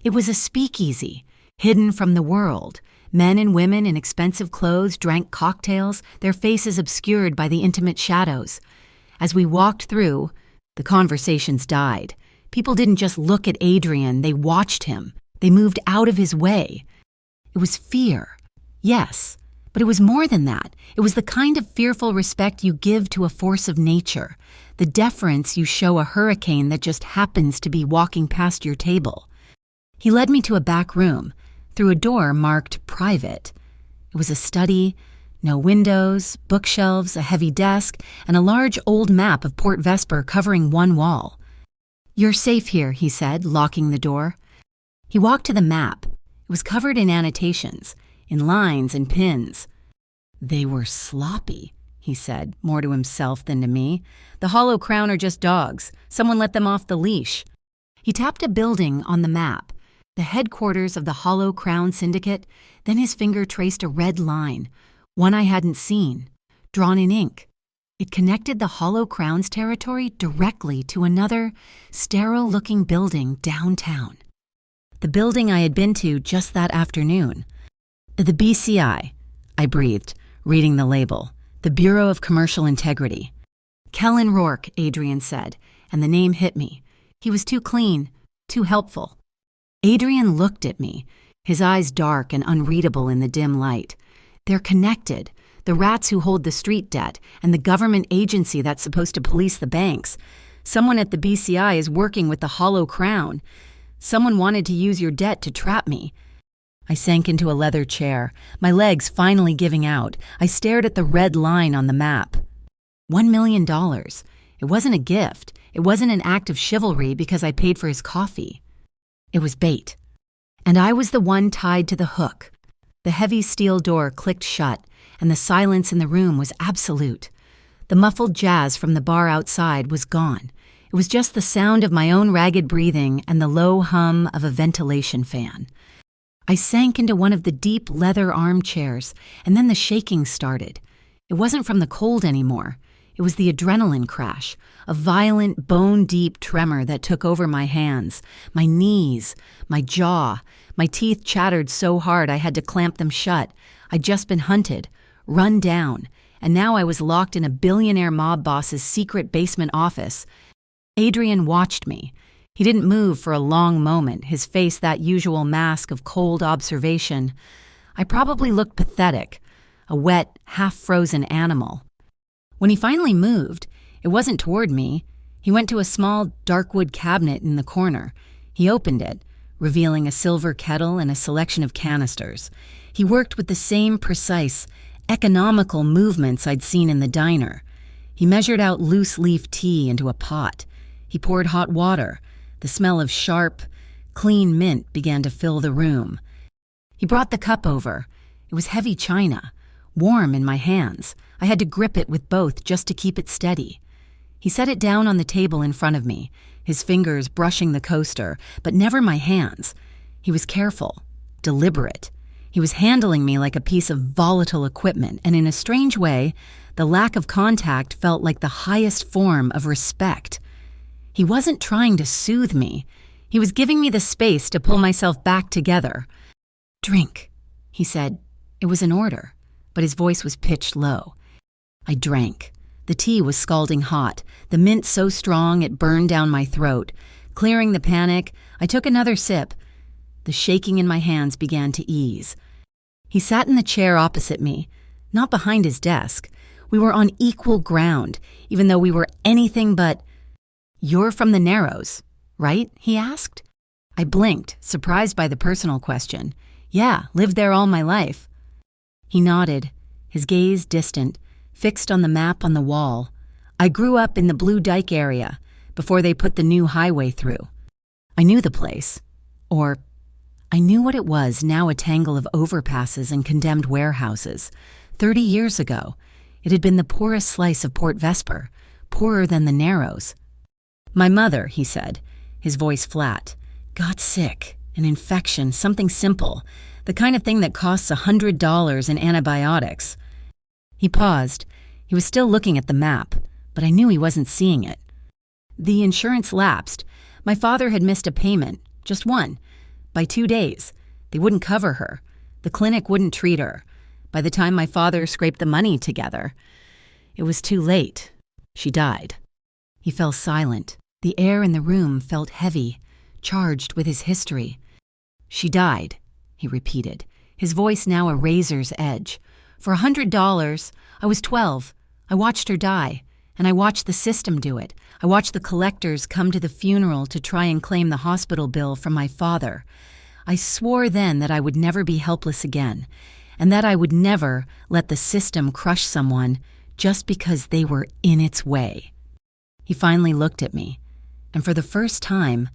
It was a speakeasy, hidden from the world. Men and women in expensive clothes drank cocktails, their faces obscured by the intimate shadows. As we walked through, the conversations died. People didn't just look at Adrian, they watched him. They moved out of his way. It was fear, yes, but it was more than that. It was the kind of fearful respect you give to a force of nature, the deference you show a hurricane that just happens to be walking past your table. He led me to a back room, through a door marked private. It was a study, no windows, bookshelves, a heavy desk, and a large old map of Port Vesper covering one wall. "You're safe here," he said, locking the door. He walked to the map. It was covered in annotations, in lines and pins. "They were sloppy," he said, more to himself than to me. "The Hollow Crown are just dogs. Someone let them off the leash." He tapped a building on the map, the headquarters of the Hollow Crown Syndicate. Then his finger traced a red line, one I hadn't seen, drawn in ink. It connected the Hollow Crown's territory directly to another, sterile-looking building downtown. The building I had been to just that afternoon. "The BCI, I breathed, reading the label. The Bureau of Commercial Integrity. "Kellen Rourke," Adrian said, and the name hit me. He was too clean, too helpful. Adrian looked at me, his eyes dark and unreadable in the dim light. "They're connected, the rats who hold the street debt and the government agency that's supposed to police the banks. Someone at the BCI is working with the Hollow Crown. Someone wanted to use your debt to trap me." I sank into a leather chair, my legs finally giving out. I stared at the red line on the map. $1 million. It wasn't a gift. It wasn't an act of chivalry because I paid for his coffee. It was bait. And I was the one tied to the hook. The heavy steel door clicked shut, and the silence in the room was absolute. The muffled jazz from the bar outside was gone. It was just the sound of my own ragged breathing and the low hum of a ventilation fan. I sank into one of the deep leather armchairs, and then the shaking started. It wasn't from the cold anymore. It was the adrenaline crash, a violent, bone-deep tremor that took over my hands, my knees, my jaw. My teeth chattered so hard I had to clamp them shut. I'd just been hunted, run down, and now I was locked in a billionaire mob boss's secret basement office. Adrian watched me. He didn't move for a long moment, his face that usual mask of cold observation. I probably looked pathetic, a wet, half-frozen animal. When he finally moved, it wasn't toward me. He went to a small darkwood cabinet in the corner. He opened it, revealing a silver kettle and a selection of canisters. He worked with the same precise, economical movements I'd seen in the diner. He measured out loose-leaf tea into a pot. He poured hot water. The smell of sharp, clean mint began to fill the room. He brought the cup over. It was heavy china, warm in my hands. I had to grip it with both just to keep it steady. He set it down on the table in front of me, his fingers brushing the coaster, but never my hands. He was careful, deliberate. He was handling me like a piece of volatile equipment, and in a strange way, the lack of contact felt like the highest form of respect. He wasn't trying to soothe me. He was giving me the space to pull myself back together. "Drink," he said. It was an order, but his voice was pitched low. I drank. The tea was scalding hot, the mint so strong it burned down my throat. Clearing the panic, I took another sip. The shaking in my hands began to ease. He sat in the chair opposite me, not behind his desk. We were on equal ground, even though we were anything but... "You're from the Narrows, right?" he asked. I blinked, surprised by the personal question. "Yeah, lived there all my life." He nodded, his gaze distant, fixed on the map on the wall. I grew up in the Blue Dyke area before they put the new highway through. I knew the place. Or I knew what it was, now a tangle of overpasses and condemned warehouses. 30 years ago, it had been the poorest slice of Port Vesper, poorer than the Narrows. My mother, he said, his voice flat, got sick, an infection, something simple, the kind of thing that costs $100 in antibiotics. He paused. He was still looking at the map, but I knew he wasn't seeing it. The insurance lapsed. My father had missed a payment, just one. By 2 days. They wouldn't cover her. The clinic wouldn't treat her. By the time my father scraped the money together, it was too late. She died. He fell silent. The air in the room felt heavy, charged with his history. She died, he repeated, his voice now a razor's edge. For $100, I was 12. I watched her die, and I watched the system do it. I watched the collectors come to the funeral to try and claim the hospital bill from my father. I swore then that I would never be helpless again, and that I would never let the system crush someone just because they were in its way. He finally looked at me, and for the first time,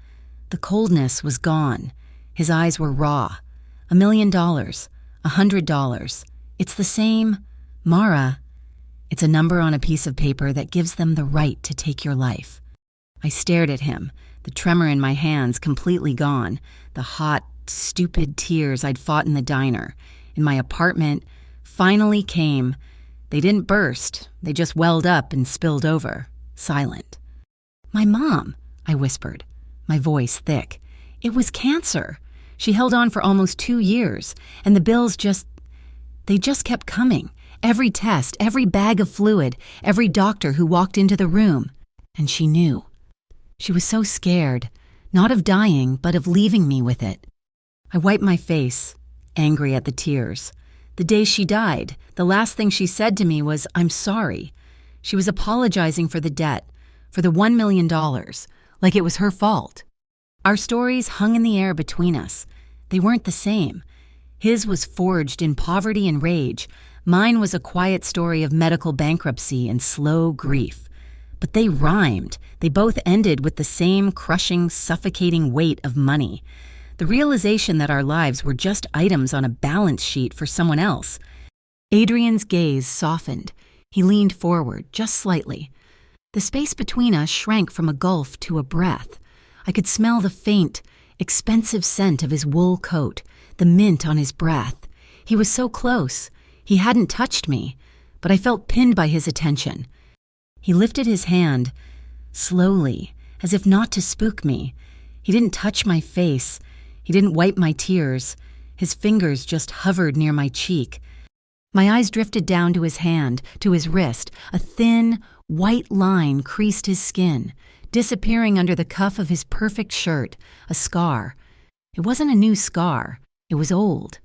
the coldness was gone. His eyes were raw. $1 million, $100. It's the same, Mara. It's a number on a piece of paper that gives them the right to take your life. I stared at him, the tremor in my hands completely gone, the hot, stupid tears I'd fought in the diner, in my apartment, finally came. They didn't burst, they just welled up and spilled over, silent. My mom, I whispered, my voice thick. It was cancer. She held on for almost 2 years, and the bills they just kept coming. Every test, every bag of fluid, every doctor who walked into the room. And she knew. She was so scared, not of dying, but of leaving me with it. I wiped my face, angry at the tears. The day she died, the last thing she said to me was, "I'm sorry." She was apologizing for the debt, for the $1 million, like it was her fault. Our stories hung in the air between us. They weren't the same. His was forged in poverty and rage. Mine was a quiet story of medical bankruptcy and slow grief. But they rhymed. They both ended with the same crushing, suffocating weight of money. The realization that our lives were just items on a balance sheet for someone else. Adrian's gaze softened. He leaned forward, just slightly. The space between us shrank from a gulf to a breath. I could smell the faint, expensive scent of his wool coat, the mint on his breath. He was so close. He hadn't touched me, but I felt pinned by his attention. He lifted his hand, slowly, as if not to spook me. He didn't touch my face. He didn't wipe my tears. His fingers just hovered near my cheek. My eyes drifted down to his hand, to his wrist. A thin, white line creased his skin, disappearing under the cuff of his perfect shirt, a scar. It wasn't a new scar. It was old.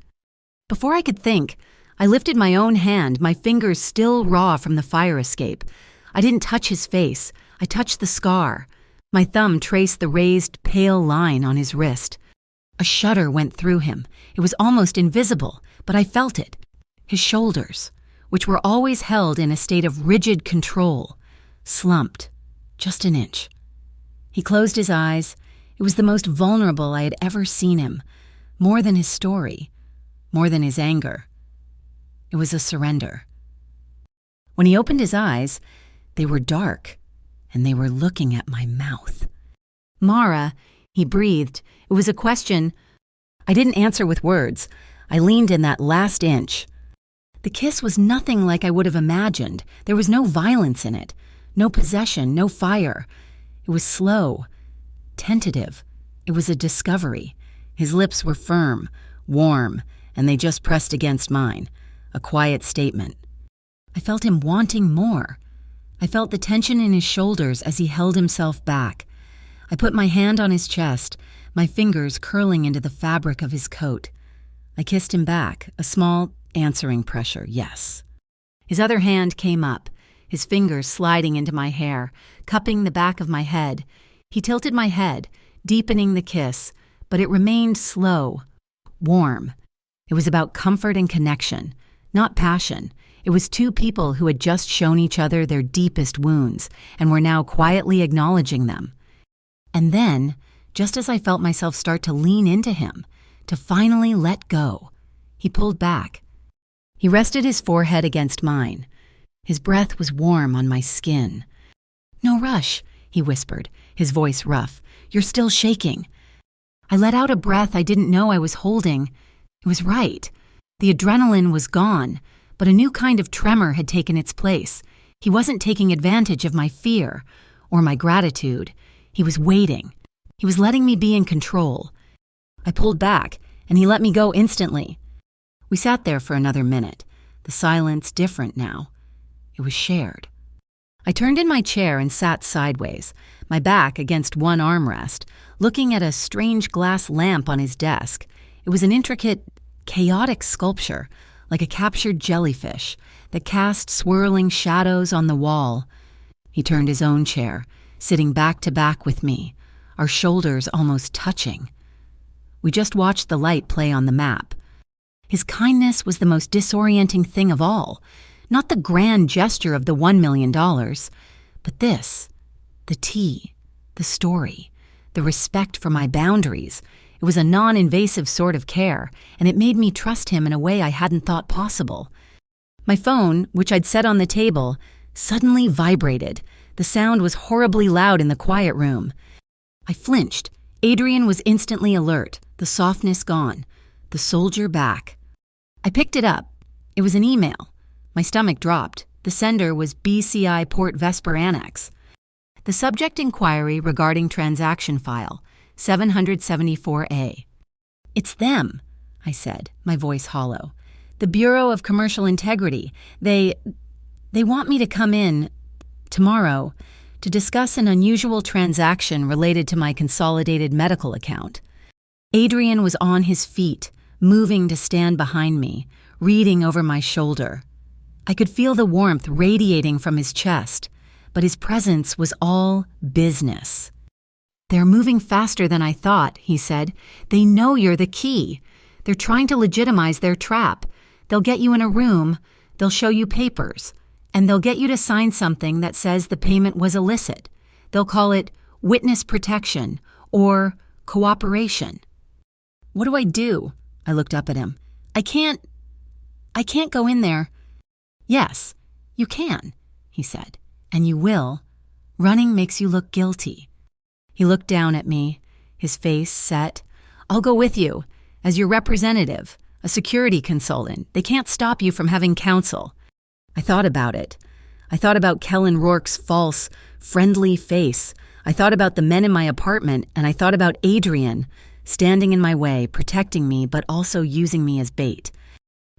Before I could think, I lifted my own hand, my fingers still raw from the fire escape. I didn't touch his face. I touched the scar. My thumb traced the raised, pale line on his wrist. A shudder went through him. It was almost invisible, but I felt it. His shoulders, which were always held in a state of rigid control, slumped just an inch. He closed his eyes. It was the most vulnerable I had ever seen him, more than his story, more than his anger. It was a surrender. When he opened his eyes, they were dark, and they were looking at my mouth. "Mara," he breathed. It was a question. I didn't answer with words. I leaned in that last inch. The kiss was nothing like I would have imagined. There was no violence in it, no possession, no fire. It was slow, tentative. It was a discovery. His lips were firm, warm, and they just pressed against mine, a quiet statement. I felt him wanting more. I felt the tension in his shoulders as he held himself back. I put my hand on his chest, my fingers curling into the fabric of his coat. I kissed him back, a small, answering pressure, yes. His other hand came up, his fingers sliding into my hair, cupping the back of my head. He tilted my head, deepening the kiss, but it remained slow, warm. It was about comfort and connection, not passion. It was two people who had just shown each other their deepest wounds and were now quietly acknowledging them. And then, just as I felt myself start to lean into him, to finally let go, he pulled back. He rested his forehead against mine. His breath was warm on my skin. "No rush," he whispered, his voice rough. "You're still shaking." I let out a breath I didn't know I was holding. It was right. The adrenaline was gone, but a new kind of tremor had taken its place. He wasn't taking advantage of my fear or my gratitude. He was waiting. He was letting me be in control. I pulled back, and he let me go instantly. We sat there for another minute, the silence different now. It was shared. I turned in my chair and sat sideways, my back against one armrest, looking at a strange glass lamp on his desk. It was an intricate, chaotic sculpture, like a captured jellyfish, that cast swirling shadows on the wall. He turned his own chair, sitting back to back with me, our shoulders almost touching. We just watched the light play on the map. His kindness was the most disorienting thing of all, not the grand gesture of the $1 million, but this, the tea, the story, the respect for my boundaries. It was a non-invasive sort of care, and it made me trust him in a way I hadn't thought possible. My phone, which I'd set on the table, suddenly vibrated. The sound was horribly loud in the quiet room. I flinched. Adrian was instantly alert, the softness gone, the soldier back. I picked it up. It was an email. My stomach dropped. The sender was BCI Port Vesper Annex. The subject inquiry regarding transaction file, 774A. "It's them," I said, my voice hollow. "The Bureau of Commercial Integrity. They want me to come in tomorrow to discuss an unusual transaction related to my consolidated medical account." Adrian was on his feet, moving to stand behind me, reading over my shoulder. I could feel the warmth radiating from his chest, but his presence was all business. "They're moving faster than I thought," he said. "They know you're the key. They're trying to legitimize their trap. They'll get you in a room, they'll show you papers, and they'll get you to sign something that says the payment was illicit. They'll call it witness protection or cooperation." "What do I do?" I looked up at him. I can't go in there." "Yes, you can," he said, "and you will. Running makes you look guilty." He looked down at me, his face set. "I'll go with you, as your representative, a security consultant. They can't stop you from having counsel." I thought about it. I thought about Kellen Rourke's false, friendly face. I thought about the men in my apartment, and I thought about Adrian, standing in my way, protecting me, but also using me as bait.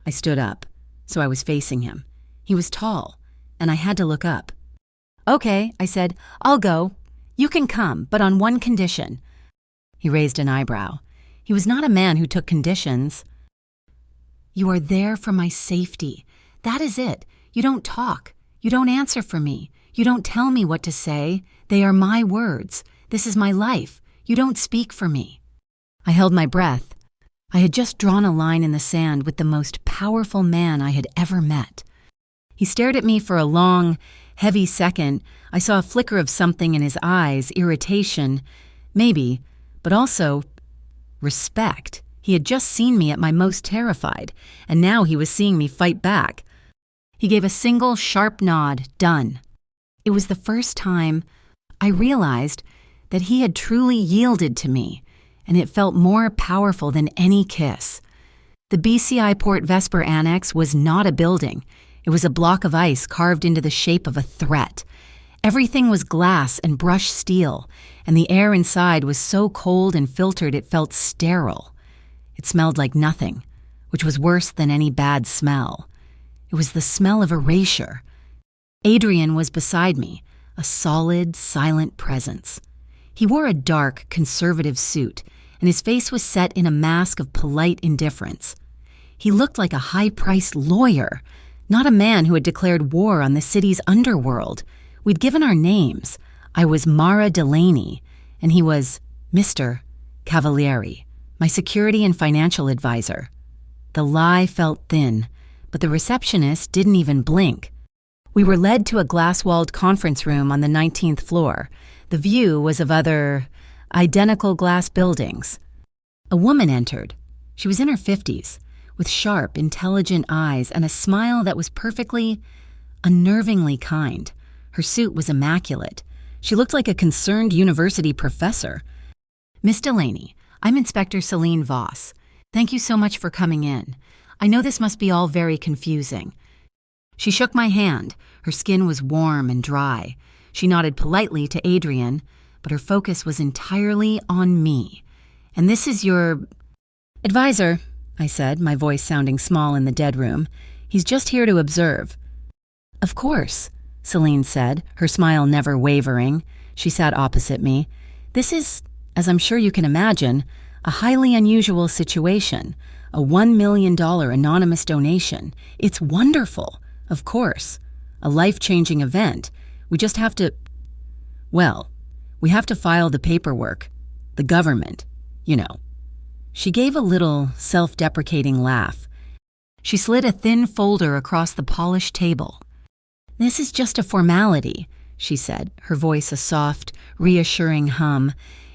I stood up, so I was facing him. He was tall, and I had to look up. "Okay," I said, "I'll go. You can come, but on one condition." He raised an eyebrow. He was not a man who took conditions. "You are there for my safety. That is it. You don't talk. You don't answer for me. You don't tell me what to say. They are my words. This is my life. You don't speak for me." I held my breath. I had just drawn a line in the sand with the most powerful man I had ever met. He stared at me for a long, heavy second. I saw a flicker of something in his eyes, irritation, maybe, but also respect. He had just seen me at my most terrified, and now he was seeing me fight back. He gave a single sharp nod, done. It was the first time I realized that he had truly yielded to me, and it felt more powerful than any kiss. The BCI Port Vesper Annex was not a building. It was a block of ice carved into the shape of a threat. Everything was glass and brushed steel, and the air inside was so cold and filtered it felt sterile. It smelled like nothing, which was worse than any bad smell. It was the smell of erasure. Adrian was beside me, a solid, silent presence. He wore a dark, conservative suit, and his face was set in a mask of polite indifference. He looked like a high-priced lawyer, not a man who had declared war on the city's underworld. We'd given our names. I was Mara Delaney, and he was Mr. Cavalieri, my security and financial advisor. The lie felt thin, but the receptionist didn't even blink. We were led to a glass-walled conference room on the 19th floor. The view was of other, identical glass buildings. A woman entered. She was in her 50s, with sharp, intelligent eyes and a smile that was perfectly, unnervingly kind. Her suit was immaculate. She looked like a concerned university professor. "Miss Delaney, I'm Inspector Celine Voss. Thank you so much for coming in. I know this must be all very confusing." She shook my hand. Her skin was warm and dry. She nodded politely to Adrian, but her focus was entirely on me. "And this is your advisor," I said, my voice sounding small in the dead room. "He's just here to observe." "Of course," Celine said, her smile never wavering. She sat opposite me. "This is, as I'm sure you can imagine, a highly unusual situation. A $1 million anonymous donation. It's wonderful, of course. A life-changing event. We just have to... Well, we have to file the paperwork. The government, you know." She gave a little self-deprecating laugh. She slid a thin folder across the polished table. "This is just a formality," she said, her voice a soft, reassuring hum.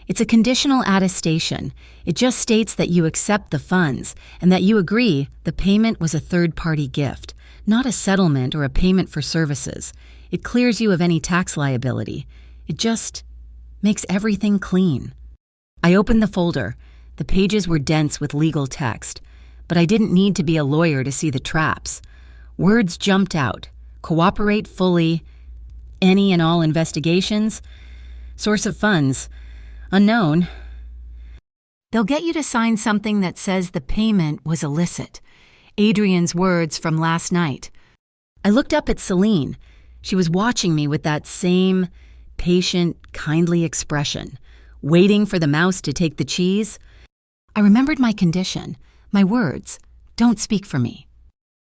"It's a conditional attestation. It just states that you accept the funds and that you agree the payment was a third-party gift, not a settlement or a payment for services. It clears you of any tax liability. It just makes everything clean." I opened the folder. The pages were dense with legal text, but I didn't need to be a lawyer to see the traps. Words jumped out. Cooperate fully. Any and all investigations. Source of funds. Unknown. They'll get you to sign something that says the payment was illicit. Adrian's words from last night. I looked up at Celine. She was watching me with that same patient, kindly expression, waiting for the mouse to take the cheese. I remembered my condition, my words. Don't speak for me.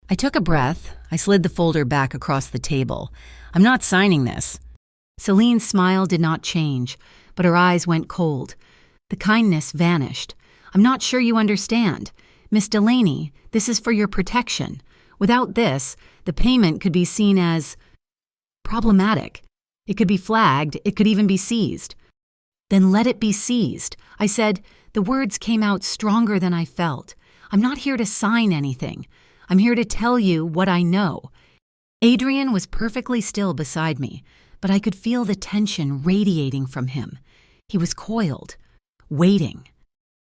I took a breath. I slid the folder back across the table. "I'm not signing this." Celine's smile did not change, but her eyes went cold. The kindness vanished. "I'm not sure you understand. Miss Delaney, this is for your protection. Without this, the payment could be seen as problematic. It could be flagged. It could even be seized." "Then let it be seized," I said. The words came out stronger than I felt. "I'm not here to sign anything. I'm here to tell you what I know." Adrian was perfectly still beside me, but I could feel the tension radiating from him. He was coiled, waiting.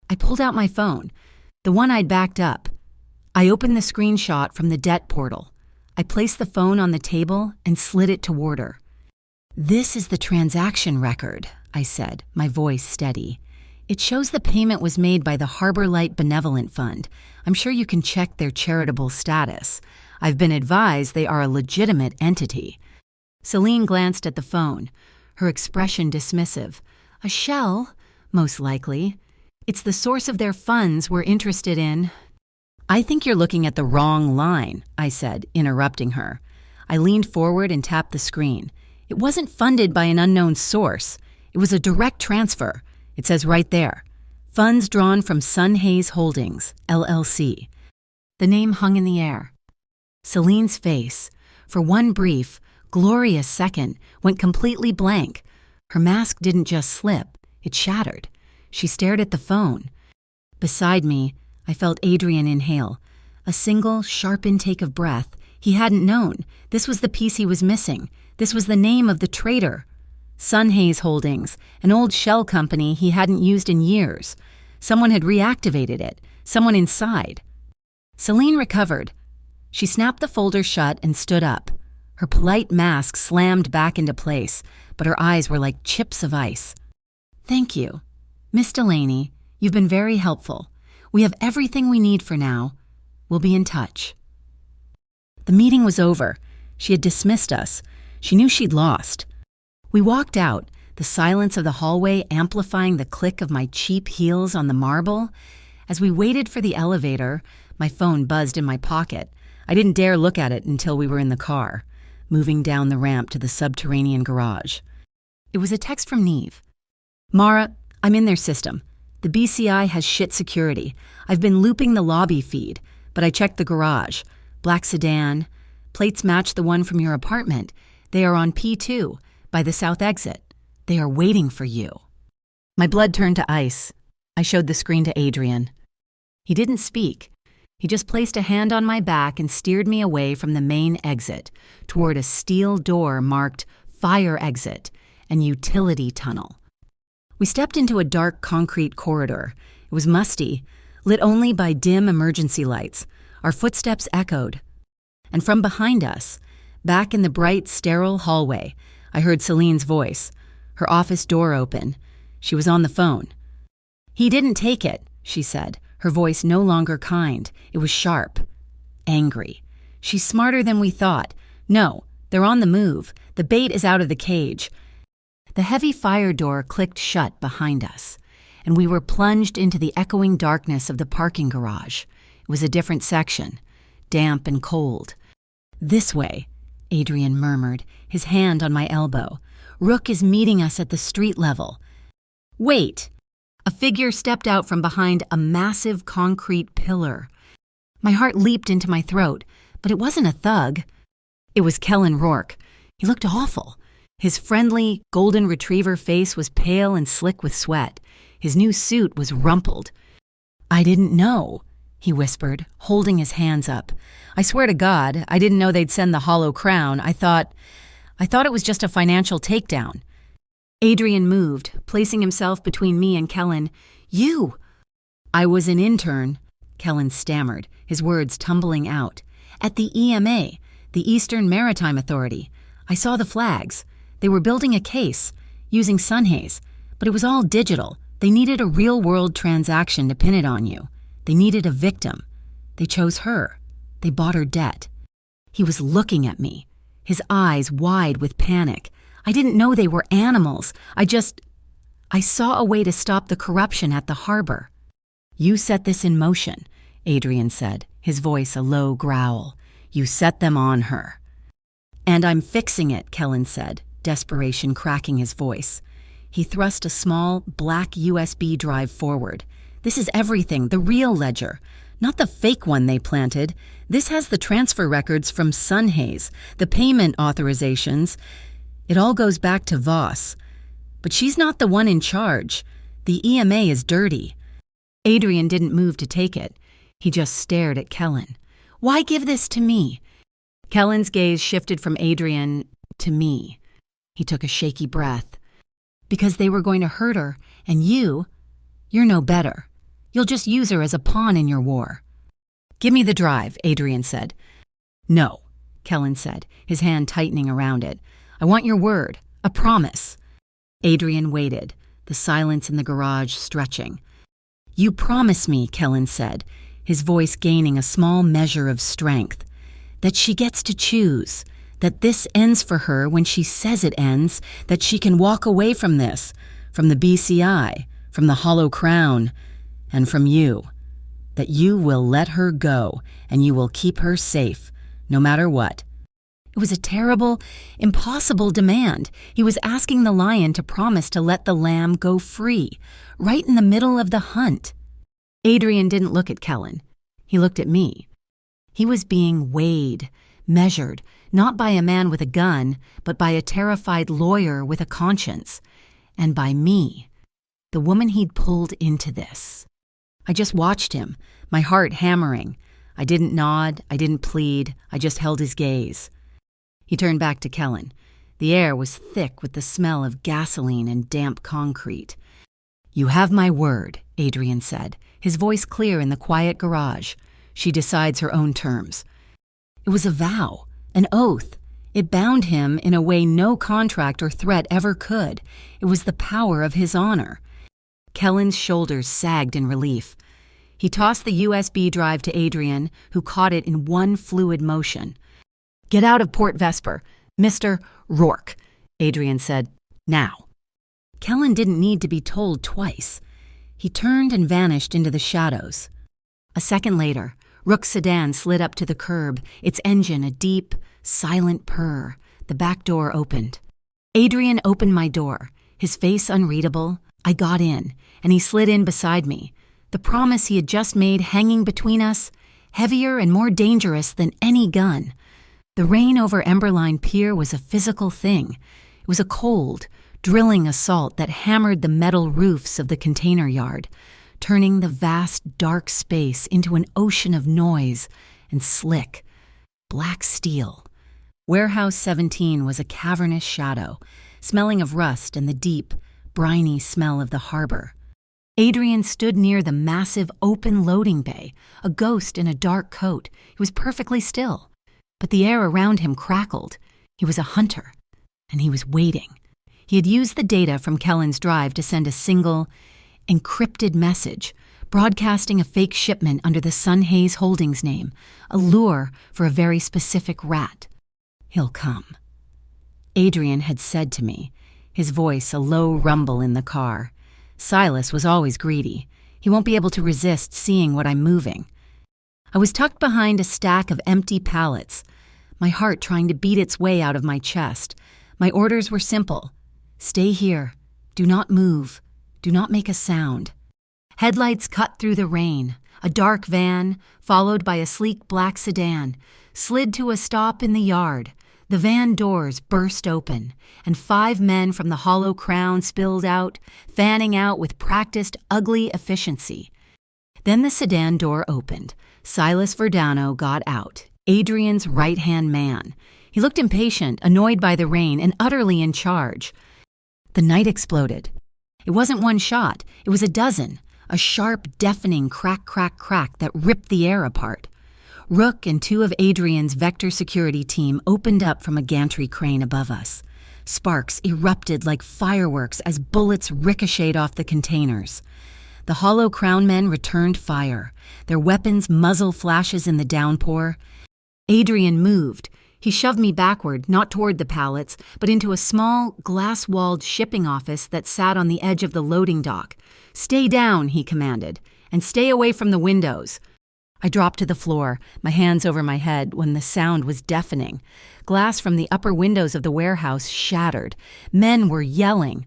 I pulled out my phone, the one I'd backed up. I opened the screenshot from the debt portal. I placed the phone on the table and slid it toward her. "This is the transaction record," I said, my voice steady. "It shows the payment was made by the Harbor Light Benevolent Fund. I'm sure you can check their charitable status. I've been advised they are a legitimate entity." Celine glanced at the phone, her expression dismissive. "A shell, most likely. It's the source of their funds we're interested in." "I think you're looking at the wrong line," I said, interrupting her. I leaned forward and tapped the screen. It wasn't funded by an unknown source. It was a direct transfer. It says right there, "Funds drawn from Sunhaze Holdings, LLC." The name hung in the air. Celine's face, for one brief, glorious second, went completely blank. Her mask didn't just slip, it shattered. She stared at the phone. Beside me, I felt Adrian inhale. A single, sharp intake of breath. He hadn't known. This was the piece he was missing. This was the name of the traitor. Sunhaze Holdings, an old shell company he hadn't used in years. Someone had reactivated it. Someone inside. Celine recovered. She snapped the folder shut and stood up. Her polite mask slammed back into place, but her eyes were like chips of ice. "Thank you. Miss Delaney, you've been very helpful. We have everything we need for now. We'll be in touch." The meeting was over. She had dismissed us. She knew she'd lost. We walked out, the silence of the hallway amplifying the click of my cheap heels on the marble. As we waited for the elevator, my phone buzzed in my pocket. I didn't dare look at it until we were in the car, moving down the ramp to the subterranean garage. It was a text from Neve. "Mara, I'm in their system. The BCI has shit security. I've been looping the lobby feed, but I checked the garage. Black sedan. Plates match the one from your apartment. They are on P2, by the south exit. They are waiting for you." My blood turned to ice. I showed the screen to Adrian. He didn't speak. He just placed a hand on my back and steered me away from the main exit, toward a steel door marked Fire Exit and Utility Tunnel. We stepped into a dark concrete corridor. It was musty, lit only by dim emergency lights. Our footsteps echoed. And from behind us, back in the bright, sterile hallway, I heard Celine's voice, her office door open. She was on the phone. "He didn't take it," she said, her voice no longer kind. It was sharp, angry. "She's smarter than we thought. No, they're on the move. The bait is out of the cage." The heavy fire door clicked shut behind us, and we were plunged into the echoing darkness of the parking garage. It was a different section, damp and cold. "This way," Adrian murmured, his hand on my elbow. "Rook is meeting us at the street level." "Wait!" A figure stepped out from behind a massive concrete pillar. My heart leaped into my throat, but it wasn't a thug. It was Kellen Rourke. He looked awful. His friendly, golden retriever face was pale and slick with sweat. His new suit was rumpled. "I didn't know," he whispered, holding his hands up. "I swear to God, I didn't know they'd send the hollow crown. I thought it was just a financial takedown." Adrian moved, placing himself between me and Kellen. "You!" "I was an intern," Kellen stammered, his words tumbling out. "At the EMA, the Eastern Maritime Authority. I saw the flags. They were building a case, using sunhaze, but it was all digital. They needed a real-world transaction to pin it on you. They needed a victim. They chose her. They bought her debt." He was looking at me, his eyes wide with panic. I didn't know they were animals. I saw a way to stop the corruption at the harbor. "You set this in motion," Adrian said, his voice a low growl. "You set them on her." "And I'm fixing it," Kellen said, desperation cracking his voice. He thrust a small, black USB drive forward. "This is everything, the real ledger, not the fake one they planted. This has the transfer records from Sunhaze, the payment authorizations. It all goes back to Voss. But she's not the one in charge. The EMA is dirty." Adrian didn't move to take it. He just stared at Kellen. "Why give this to me?" Kellen's gaze shifted from Adrian to me. He took a shaky breath. "Because they were going to hurt her, and you're no better. You'll just use her as a pawn in your war." "Give me the drive," Adrian said. "No," Kellen said, his hand tightening around it. "I want your word, a promise." Adrian waited, the silence in the garage stretching. "You promise me," Kellen said, his voice gaining a small measure of strength, "that she gets to choose, that this ends for her when she says it ends, that she can walk away from this, from the BCI, from the Hollow Crown, and from you, that you will let her go and you will keep her safe, no matter what." It was a terrible, impossible demand. He was asking the lion to promise to let the lamb go free, right in the middle of the hunt. Adrian didn't look at Kellen. He looked at me. He was being weighed, measured, not by a man with a gun, but by a terrified lawyer with a conscience, and by me, the woman he'd pulled into this. I just watched him, my heart hammering. I didn't nod, I didn't plead, I just held his gaze. He turned back to Kellen. The air was thick with the smell of gasoline and damp concrete. "You have my word," Adrian said, his voice clear in the quiet garage. "She decides her own terms." It was a vow, an oath. It bound him in a way no contract or threat ever could. It was the power of his honor. Kellen's shoulders sagged in relief. He tossed the USB drive to Adrian, who caught it in one fluid motion. "Get out of Port Vesper, Mr. Rourke," Adrian said. "Now." Kellen didn't need to be told twice. He turned and vanished into the shadows. A second later, Rook's sedan slid up to the curb, its engine a deep, silent purr. The back door opened. Adrian opened my door, his face unreadable. I got in, and he slid in beside me, the promise he had just made hanging between us, heavier and more dangerous than any gun. The rain over Emberline Pier was a physical thing. It was a cold, drilling assault that hammered the metal roofs of the container yard, turning the vast, dark space into an ocean of noise and slick, black steel. Warehouse 17 was a cavernous shadow, smelling of rust and the deep, briny smell of the harbor. Adrian stood near the massive open loading bay, a ghost in a dark coat. He was perfectly still, but the air around him crackled. He was a hunter, and he was waiting. He had used the data from Kellen's drive to send a single, encrypted message, broadcasting a fake shipment under the Sunhaze Holdings name, a lure for a very specific rat. He'll come. Adrian had said to me, his voice a low rumble in the car. Silas was always greedy. He won't be able to resist seeing what I'm moving. I was tucked behind a stack of empty pallets, my heart trying to beat its way out of my chest. My orders were simple. Stay here. Do not move. Do not make a sound. Headlights cut through the rain. A dark van, followed by a sleek black sedan, slid to a stop in the yard. The van doors burst open, and 5 men from the hollow crown spilled out, fanning out with practiced, ugly efficiency. Then the sedan door opened. Silas Verdano got out, Adrian's right-hand man. He looked impatient, annoyed by the rain, and utterly in charge. The night exploded. It wasn't one shot. It was a dozen, a sharp, deafening crack, crack, crack that ripped the air apart. Rook and 2 of Adrian's Vector security team opened up from a gantry crane above us. Sparks erupted like fireworks as bullets ricocheted off the containers. The Hollow Crown men returned fire, their weapons muzzle flashes in the downpour. Adrian moved. He shoved me backward, not toward the pallets, but into a small, glass-walled shipping office that sat on the edge of the loading dock. "Stay down," he commanded, "and stay away from the windows." I dropped to the floor, my hands over my head, when the sound was deafening. Glass from the upper windows of the warehouse shattered. Men were yelling.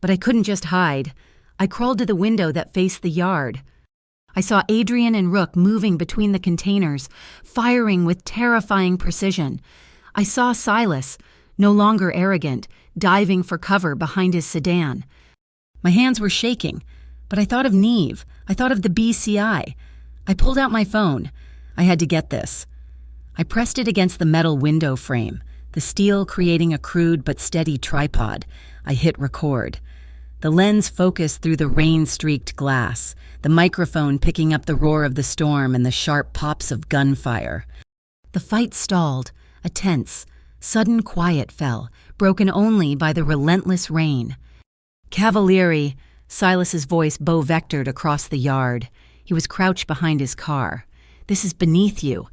But I couldn't just hide. I crawled to the window that faced the yard. I saw Adrian and Rook moving between the containers, firing with terrifying precision. I saw Silas, no longer arrogant, diving for cover behind his sedan. My hands were shaking, but I thought of Neve. I thought of the BCI. I pulled out my phone. I had to get this. I pressed it against the metal window frame, the steel creating a crude but steady tripod. I hit record. The lens focused through the rain-streaked glass, the microphone picking up the roar of the storm and the sharp pops of gunfire. The fight stalled. A tense, sudden quiet fell, broken only by the relentless rain. "Cavalieri," Silas's voice bow-vectored across the yard. He was crouched behind his car. "This is beneath you.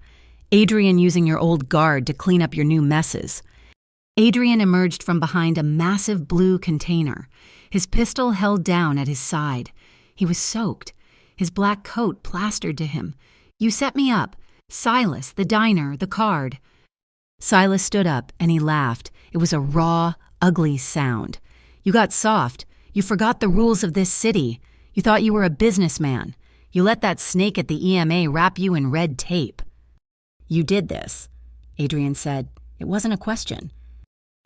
Adrian using your old guard to clean up your new messes." Adrian emerged from behind a massive blue container, his pistol held down at his side. He was soaked, his black coat plastered to him. "You set me up. Silas, the diner, the card." Silas stood up and he laughed. It was a raw, ugly sound. "You got soft. You forgot the rules of this city. You thought you were a businessman. You let that snake at the EMA wrap you in red tape." "You did this," Adrian said. It wasn't a question.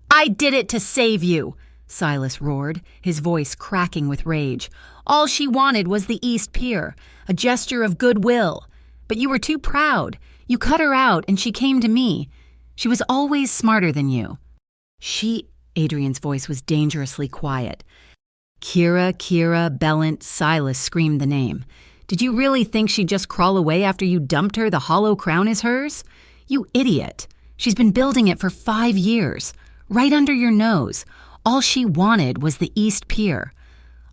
"I did it to save you," Silas roared, his voice cracking with rage. "All she wanted was the East Pier, a gesture of goodwill. But you were too proud. You cut her out and she came to me. She was always smarter than you." Adrian's voice was dangerously quiet. Kira, Bellant, Silas screamed the name. "Did you really think she'd just crawl away after you dumped her? The Hollow Crown is hers? You idiot. She's been building it for 5 years, right under your nose. All she wanted was the East Pier.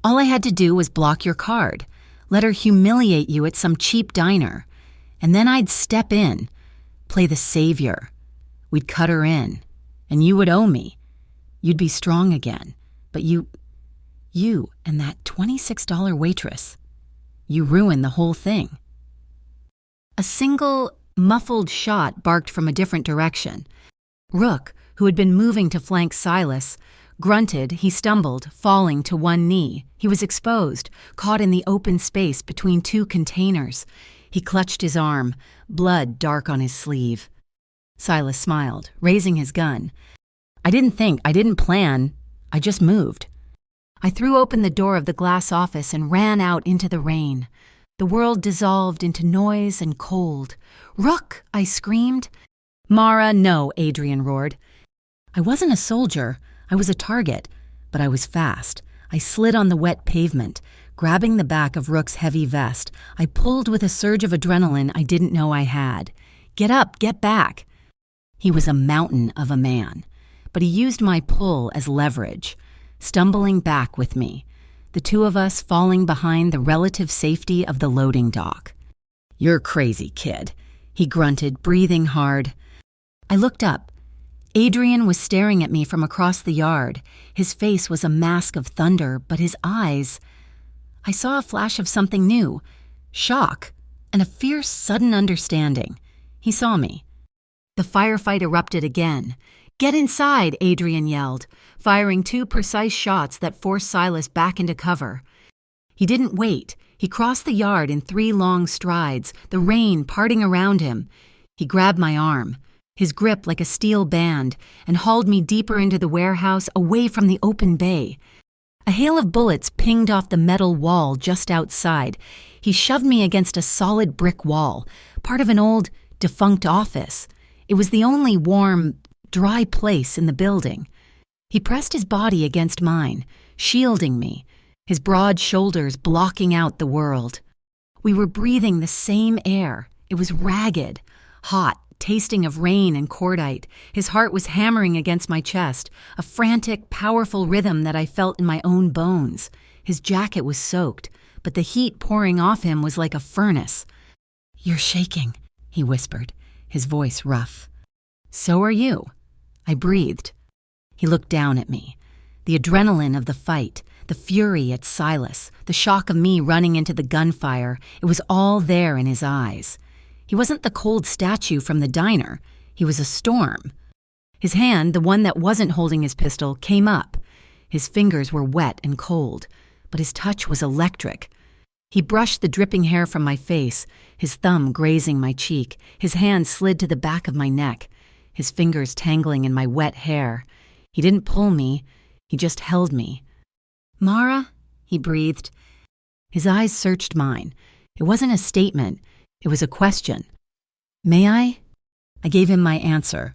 All I had to do was block your card, let her humiliate you at some cheap diner, and then I'd step in, play the savior. We'd cut her in, and you would owe me. You'd be strong again, but you and that $26 waitress. You ruined the whole thing." A single, muffled shot barked from a different direction. Rook, who had been moving to flank Silas, grunted. He stumbled, falling to one knee. He was exposed, caught in the open space between 2 containers. He clutched his arm, blood dark on his sleeve. Silas smiled, raising his gun. I didn't plan, I just moved. I threw open the door of the glass office and ran out into the rain. The world dissolved into noise and cold. Rook, I screamed. Mara, no, Adrian roared. I wasn't a soldier, I was a target, but I was fast. I slid on the wet pavement. Grabbing the back of Rook's heavy vest, I pulled with a surge of adrenaline I didn't know I had. Get up, get back. He was a mountain of a man, but he used my pull as leverage, stumbling back with me, the two of us falling behind the relative safety of the loading dock. You're crazy, kid, he grunted, breathing hard. I looked up. Adrian was staring at me from across the yard. His face was a mask of thunder, but his eyes... I saw a flash of something new, shock, and a fierce, sudden understanding. He saw me. The firefight erupted again. Get inside, Adrian yelled, firing 2 precise shots that forced Silas back into cover. He didn't wait. He crossed the yard in 3 long strides, the rain parting around him. He grabbed my arm, his grip like a steel band, and hauled me deeper into the warehouse, away from the open bay. A hail of bullets pinged off the metal wall just outside. He shoved me against a solid brick wall, part of an old, defunct office. It was the only warm, dry place in the building. He pressed his body against mine, shielding me, his broad shoulders blocking out the world. We were breathing the same air. It was ragged, hot, tasting of rain and cordite. His heart was hammering against my chest, a frantic, powerful rhythm that I felt in my own bones. His jacket was soaked, but the heat pouring off him was like a furnace. You're shaking, he whispered, his voice rough. So are you. I breathed. He looked down at me. The adrenaline of the fight, the fury at Silas, the shock of me running into the gunfire, it was all there in his eyes. He wasn't the cold statue from the diner. He was a storm. His hand, the one that wasn't holding his pistol, came up. His fingers were wet and cold, but his touch was electric. He brushed the dripping hair from my face, his thumb grazing my cheek. His hand slid to the back of my neck, his fingers tangling in my wet hair. He didn't pull me. He just held me. Mara, he breathed. His eyes searched mine. It wasn't a statement. It was a question. May I? I gave him my answer.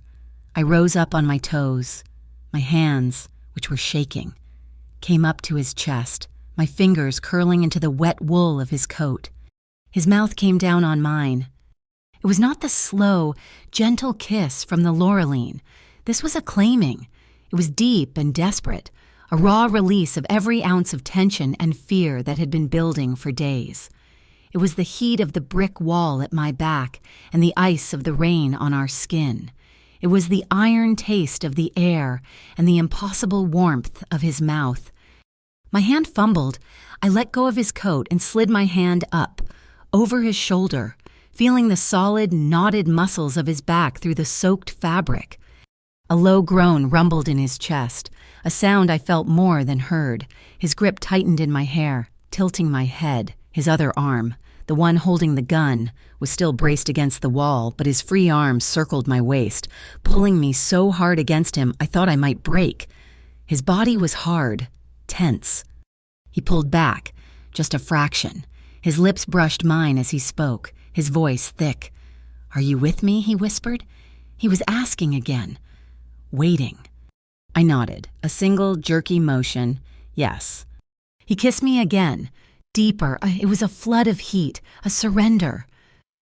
I rose up on my toes. My hands, which were shaking, came up to his chest, my fingers curling into the wet wool of his coat. His mouth came down on mine. It was not the slow, gentle kiss from the Laureline. This was a claiming. It was deep and desperate, a raw release of every ounce of tension and fear that had been building for days. It was the heat of the brick wall at my back and the ice of the rain on our skin. It was the iron taste of the air and the impossible warmth of his mouth. My hand fumbled. I let go of his coat and slid my hand up, over his shoulder, feeling the solid, knotted muscles of his back through the soaked fabric. A low groan rumbled in his chest, a sound I felt more than heard. His grip tightened in my hair, tilting my head. His other arm, the one holding the gun, was still braced against the wall, but his free arm circled my waist, pulling me so hard against him I thought I might break. His body was hard, tense. He pulled back, just a fraction. His lips brushed mine as he spoke, his voice thick. Are you with me? He whispered. He was asking again. Waiting. I nodded, a single jerky motion. Yes. He kissed me again. Deeper. It was a flood of heat, a surrender.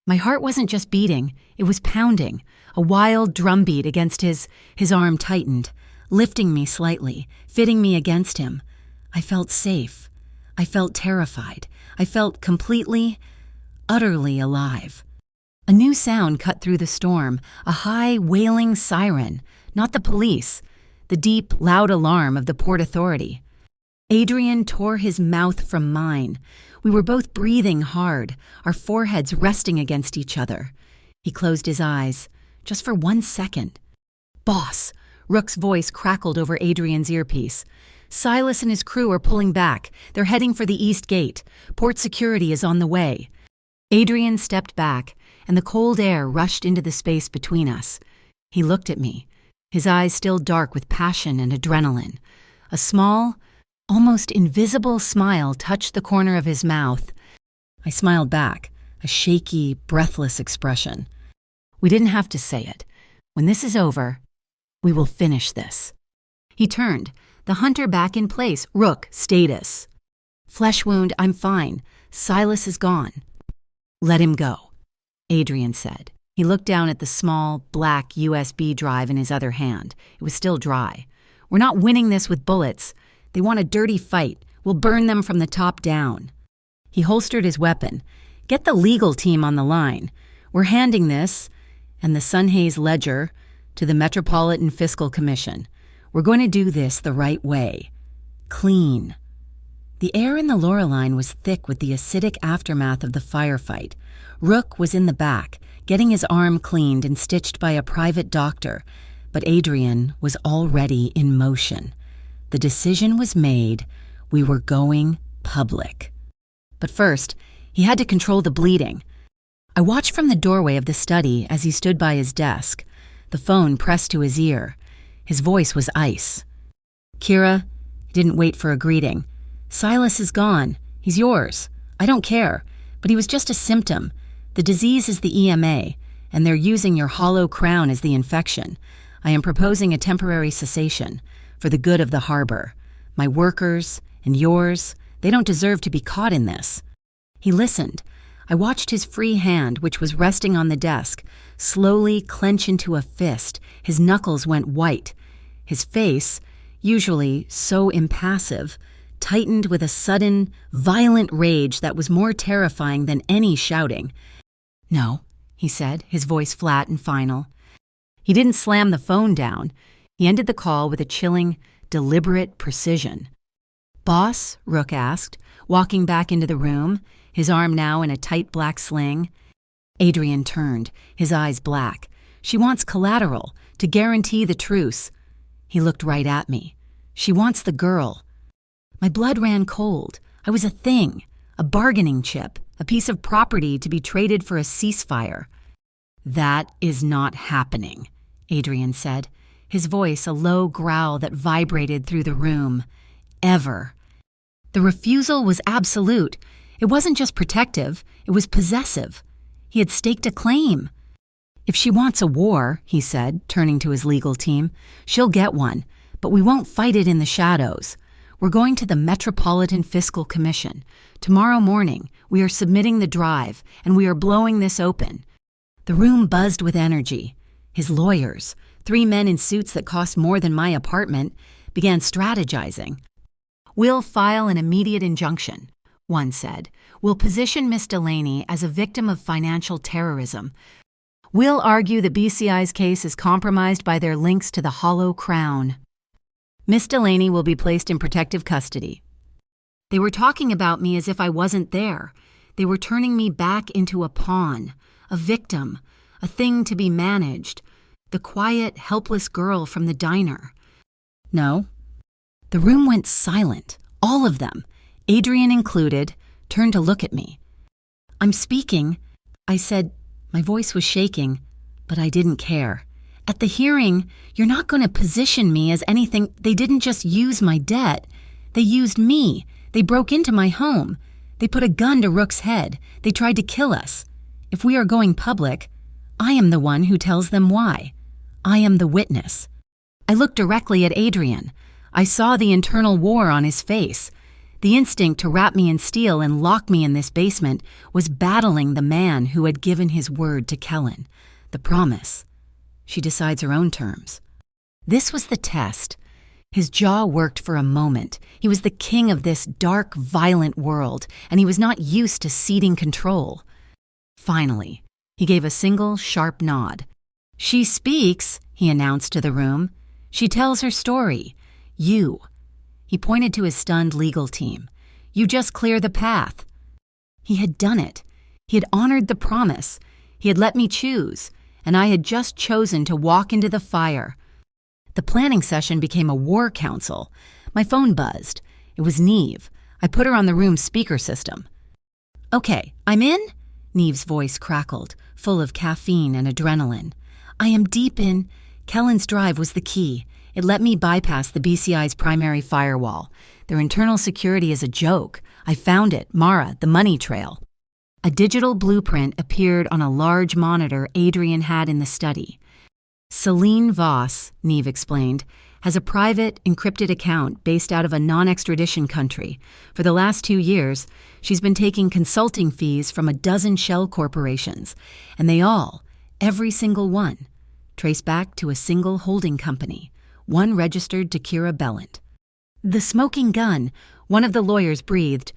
My heart wasn't just beating, it was pounding, a wild drumbeat against his arm tightened, lifting me slightly, fitting me against him. I felt safe. I felt terrified. I felt completely, utterly alive. A new sound cut through the storm, a high, wailing siren, not the police, the deep, loud alarm of the Port Authority. Adrian tore his mouth from mine. We were both breathing hard, our foreheads resting against each other. He closed his eyes, just for 1 second. Boss! Rook's voice crackled over Adrian's earpiece. Silas and his crew are pulling back. They're heading for the east gate. Port security is on the way. Adrian stepped back, and the cold air rushed into the space between us. He looked at me, his eyes still dark with passion and adrenaline. A small, almost invisible smile touched the corner of his mouth. I smiled back, a shaky, breathless expression. We didn't have to say it. When this is over, we will finish this. He turned, the hunter back in place. Rook, status. Flesh wound, I'm fine. Silas is gone. Let him go, Adrian said. He looked down at the small, black USB drive in his other hand. It was still dry. We're not winning this with bullets. They want a dirty fight. We'll burn them from the top down. He holstered his weapon. Get the legal team on the line. We're handing this, and the Sunhaze ledger, to the Metropolitan Fiscal Commission. We're going to do this the right way. Clean. The air in the Loreline was thick with the acidic aftermath of the firefight. Rook was in the back, getting his arm cleaned and stitched by a private doctor, but Adrian was already in motion. The decision was made. We were going public. But first, he had to control the bleeding. I watched from the doorway of the study as he stood by his desk, the phone pressed to his ear. His voice was ice. Kira, he didn't wait for a greeting. Silas is gone. He's yours. I don't care. But he was just a symptom. The disease is the EMA, and they're using your hollow crown as the infection. I am proposing a temporary cessation for the good of the harbor. My workers and yours, they don't deserve to be caught in this. He listened. I watched his free hand, which was resting on the desk, slowly clench into a fist. His knuckles went white. His face, usually so impassive, tightened with a sudden, violent rage that was more terrifying than any shouting. No, he said, his voice flat and final. He didn't slam the phone down. He ended the call with a chilling, deliberate precision. Boss? Rook asked, walking back into the room, his arm now in a tight black sling. Adrian turned, his eyes black. She wants collateral, to guarantee the truce. He looked right at me. She wants the girl. My blood ran cold. I was a thing, a bargaining chip, a piece of property to be traded for a ceasefire. That is not happening, Adrian said, his voice a low growl that vibrated through the room. Ever. The refusal was absolute. It wasn't just protective, it was possessive. He had staked a claim. If she wants a war, he said, turning to his legal team, she'll get one, but we won't fight it in the shadows. We're going to the Metropolitan Fiscal Commission. Tomorrow morning, we are submitting the drive, and we are blowing this open. The room buzzed with energy. His lawyers, 3 men in suits that cost more than my apartment, began strategizing. We'll file an immediate injunction, one said. We'll position Miss Delaney as a victim of financial terrorism. We'll argue that BCI's case is compromised by their links to the Hollow Crown. Miss Delaney will be placed in protective custody. They were talking about me as if I wasn't there. They were turning me back into a pawn, a victim, a thing to be managed, the quiet, helpless girl from the diner. No. The room went silent, all of them, Adrian included, turned to look at me. I'm speaking, I said. My voice was shaking, but I didn't care. At the hearing, you're not going to position me as anything. They didn't just use my debt. They used me. They broke into my home. They put a gun to Rook's head. They tried to kill us. If we are going public, I am the one who tells them why. I am the witness. I looked directly at Adrian. I saw the internal war on his face. The instinct to wrap me in steel and lock me in this basement was battling the man who had given his word to Kellen, the promise. She decides her own terms. This was the test. His jaw worked for a moment. He was the king of this dark, violent world, and he was not used to ceding control. Finally, he gave a single, sharp nod. She speaks, he announced to the room. She tells her story. You. He pointed to his stunned legal team. You just clear the path. He had done it. He had honored the promise. He had let me choose, and I had just chosen to walk into the fire. The planning session became a war council. My phone buzzed. It was Neve. I put her on the room's speaker system. Okay, I'm in? Neve's voice crackled, full of caffeine and adrenaline. I am deep in. Kellen's drive was the key. It let me bypass the BCI's primary firewall. Their internal security is a joke. I found it, Mara, the money trail. A digital blueprint appeared on a large monitor Adrian had in the study. Celine Voss, Neve explained, has a private, encrypted account based out of a non-extradition country. For the last 2 years, she's been taking consulting fees from a dozen shell corporations, and they all, every single one, trace back to a single holding company, one registered to Kira Bellant. The smoking gun, one of the lawyers breathed.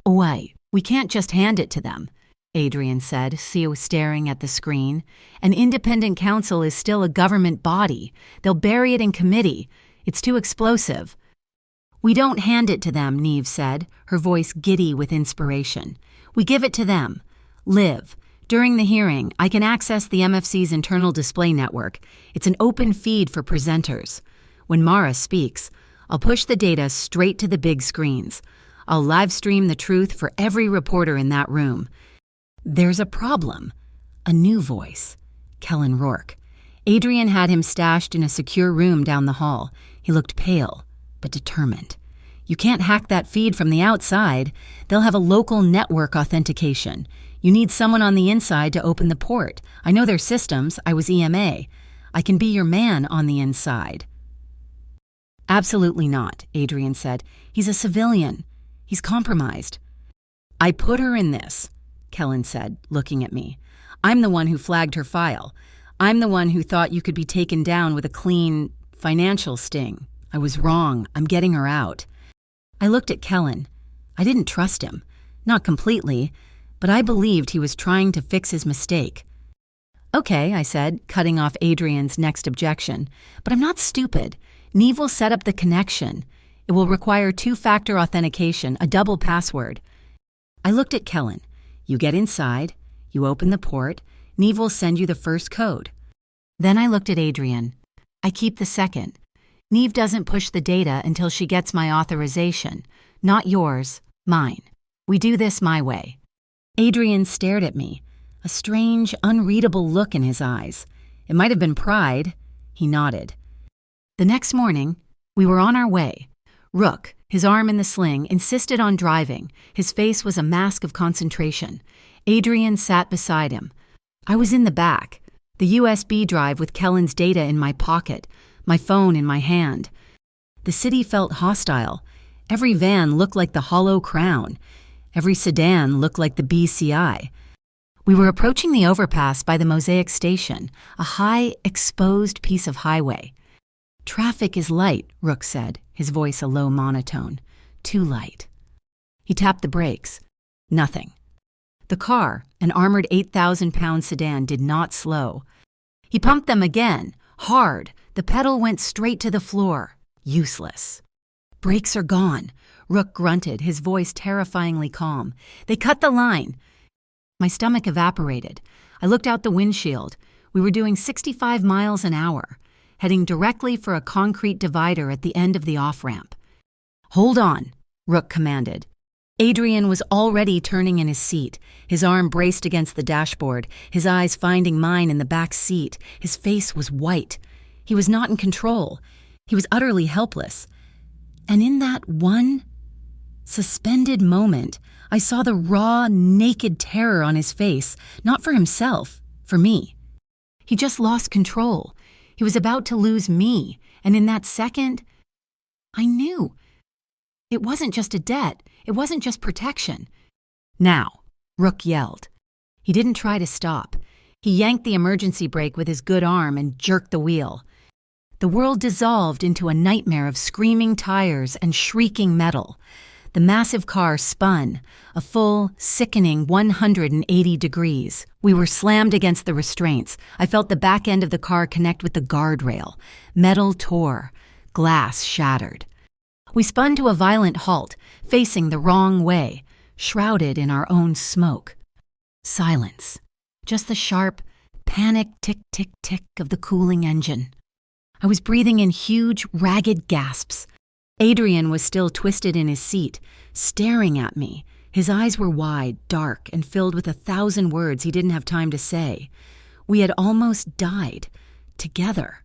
Wait, we can't just hand it to them, Adrian said, staring at the screen. An independent counsel is still a government body. They'll bury it in committee. It's too explosive. We don't hand it to them, Neve said, her voice giddy with inspiration. We give it to them. Liv, during the hearing, I can access the MFC's internal display network. It's an open feed for presenters. When Mara speaks, I'll push the data straight to the big screens. I'll live stream the truth for every reporter in that room. There's a problem. A new voice. Kellen Rourke. Adrian had him stashed in a secure room down the hall. He looked pale, but determined. You can't hack that feed from the outside. They'll have a local network authentication. You need someone on the inside to open the port. I know their systems. I was EMA. I can be your man on the inside. Absolutely not, Adrian said. He's a civilian. He's compromised. I put her in this, Kellen said, looking at me. I'm the one who flagged her file. I'm the one who thought you could be taken down with a clean financial sting. I was wrong. I'm getting her out. I looked at Kellen. I didn't trust him. Not completely, but I believed he was trying to fix his mistake. Okay, I said, cutting off Adrian's next objection. But I'm not stupid. Neve will set up the connection. It will require 2-factor authentication, a double password. I looked at Kellen. You get inside, you open the port, Neve will send you the first code. Then I looked at Adrian. I keep the second. Neve doesn't push the data until she gets my authorization. Not yours, mine. We do this my way. Adrian stared at me, a strange, unreadable look in his eyes. It might have been pride. He nodded. The next morning, we were on our way. Rook, his arm in the sling, insisted on driving. His face was a mask of concentration. Adrian sat beside him. I was in the back, the USB drive with Kellen's data in my pocket, my phone in my hand. The city felt hostile. Every van looked like the Hollow Crown. Every sedan looked like the BCI. We were approaching the overpass by the Mosaic Station, a high, exposed piece of highway. Traffic is light, Rook said, his voice a low monotone. Too light. He tapped the brakes. Nothing. The car, an armored 8,000-pound sedan, did not slow. He pumped them again, hard. The pedal went straight to the floor. Useless. Brakes are gone. Rook grunted, his voice terrifyingly calm. They cut the line. My stomach evaporated. I looked out the windshield. We were doing 65 miles an hour, heading directly for a concrete divider at the end of the off-ramp. Hold on, Rook commanded. Adrian was already turning in his seat, his arm braced against the dashboard, his eyes finding mine in the back seat. His face was white. He was not in control. He was utterly helpless. And in that one suspended moment, I saw the raw, naked terror on his face, not for himself, for me. He just lost control. He was about to lose me, and in that second, I knew. It wasn't just a debt. It wasn't just protection. Now, Rook yelled. He didn't try to stop. He yanked the emergency brake with his good arm and jerked the wheel. The world dissolved into a nightmare of screaming tires and shrieking metal. The massive car spun, a full, sickening 180 degrees. We were slammed against the restraints. I felt the back end of the car connect with the guardrail. Metal tore. Glass shattered. We spun to a violent halt, facing the wrong way, shrouded in our own smoke. Silence. Just the sharp, panic tick-tick-tick of the cooling engine. I was breathing in huge, ragged gasps. Adrian was still twisted in his seat, staring at me, His eyes were wide, dark, and filled with 1,000 words he didn't have time to say. We had almost died. Together.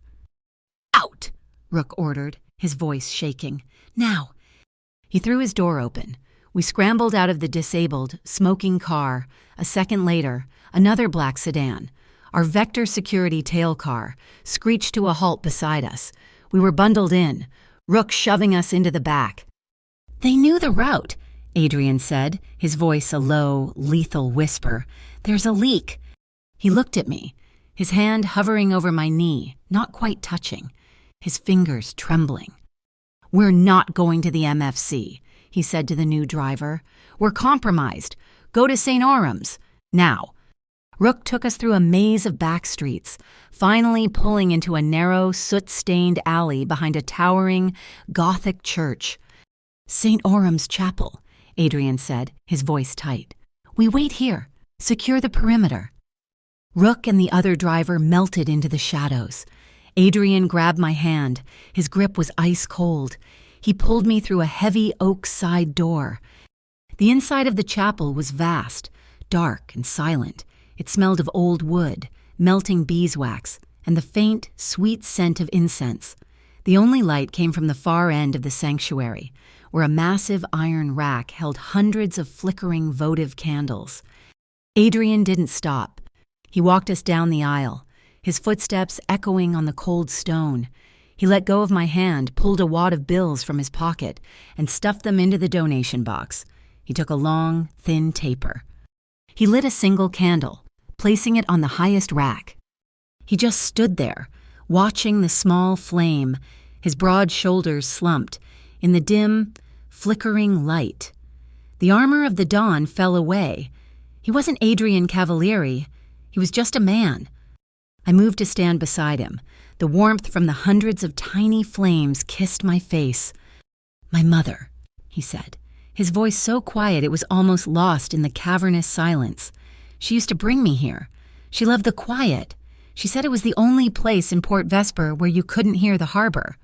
"Out!" Rook ordered, his voice shaking. "Now!" He threw his door open. We scrambled out of the disabled, smoking car. A second later, another black sedan, our Vector security tail car, screeched to a halt beside us. We were bundled in, Rook shoving us into the back. "They knew the route," Adrian said, his voice a low, lethal whisper. "There's a leak." He looked at me, his hand hovering over my knee, not quite touching, his fingers trembling. "We're not going to the MFC," he said to the new driver. "We're compromised. Go to St. Orum's. Now." Rook took us through a maze of back streets, finally pulling into a narrow, soot-stained alley behind a towering, Gothic church. "St. Orum's Chapel," Adrian said, his voice tight. "We wait here. Secure the perimeter." Rook and the other driver melted into the shadows. Adrian grabbed my hand. His grip was ice cold. He pulled me through a heavy oak side door. The inside of the chapel was vast, dark and silent. It smelled of old wood, melting beeswax, and the faint, sweet scent of incense. The only light came from the far end of the sanctuary, where a massive iron rack held hundreds of flickering votive candles. Adrian didn't stop. He walked us down the aisle, his footsteps echoing on the cold stone. He let go of my hand, pulled a wad of bills from his pocket, and stuffed them into the donation box. He took a long, thin taper. He lit a single candle, placing it on the highest rack. He just stood there, watching the small flame, his broad shoulders slumped, in the dim, flickering light. The armor of the dawn fell away. He wasn't Adrian Cavalieri. He was just a man. I moved to stand beside him. The warmth from the hundreds of tiny flames kissed my face. "My mother," he said, his voice so quiet it was almost lost in the cavernous silence. "She used to bring me here. She loved the quiet. She said it was the only place in Port Vesper where you couldn't hear the harbor."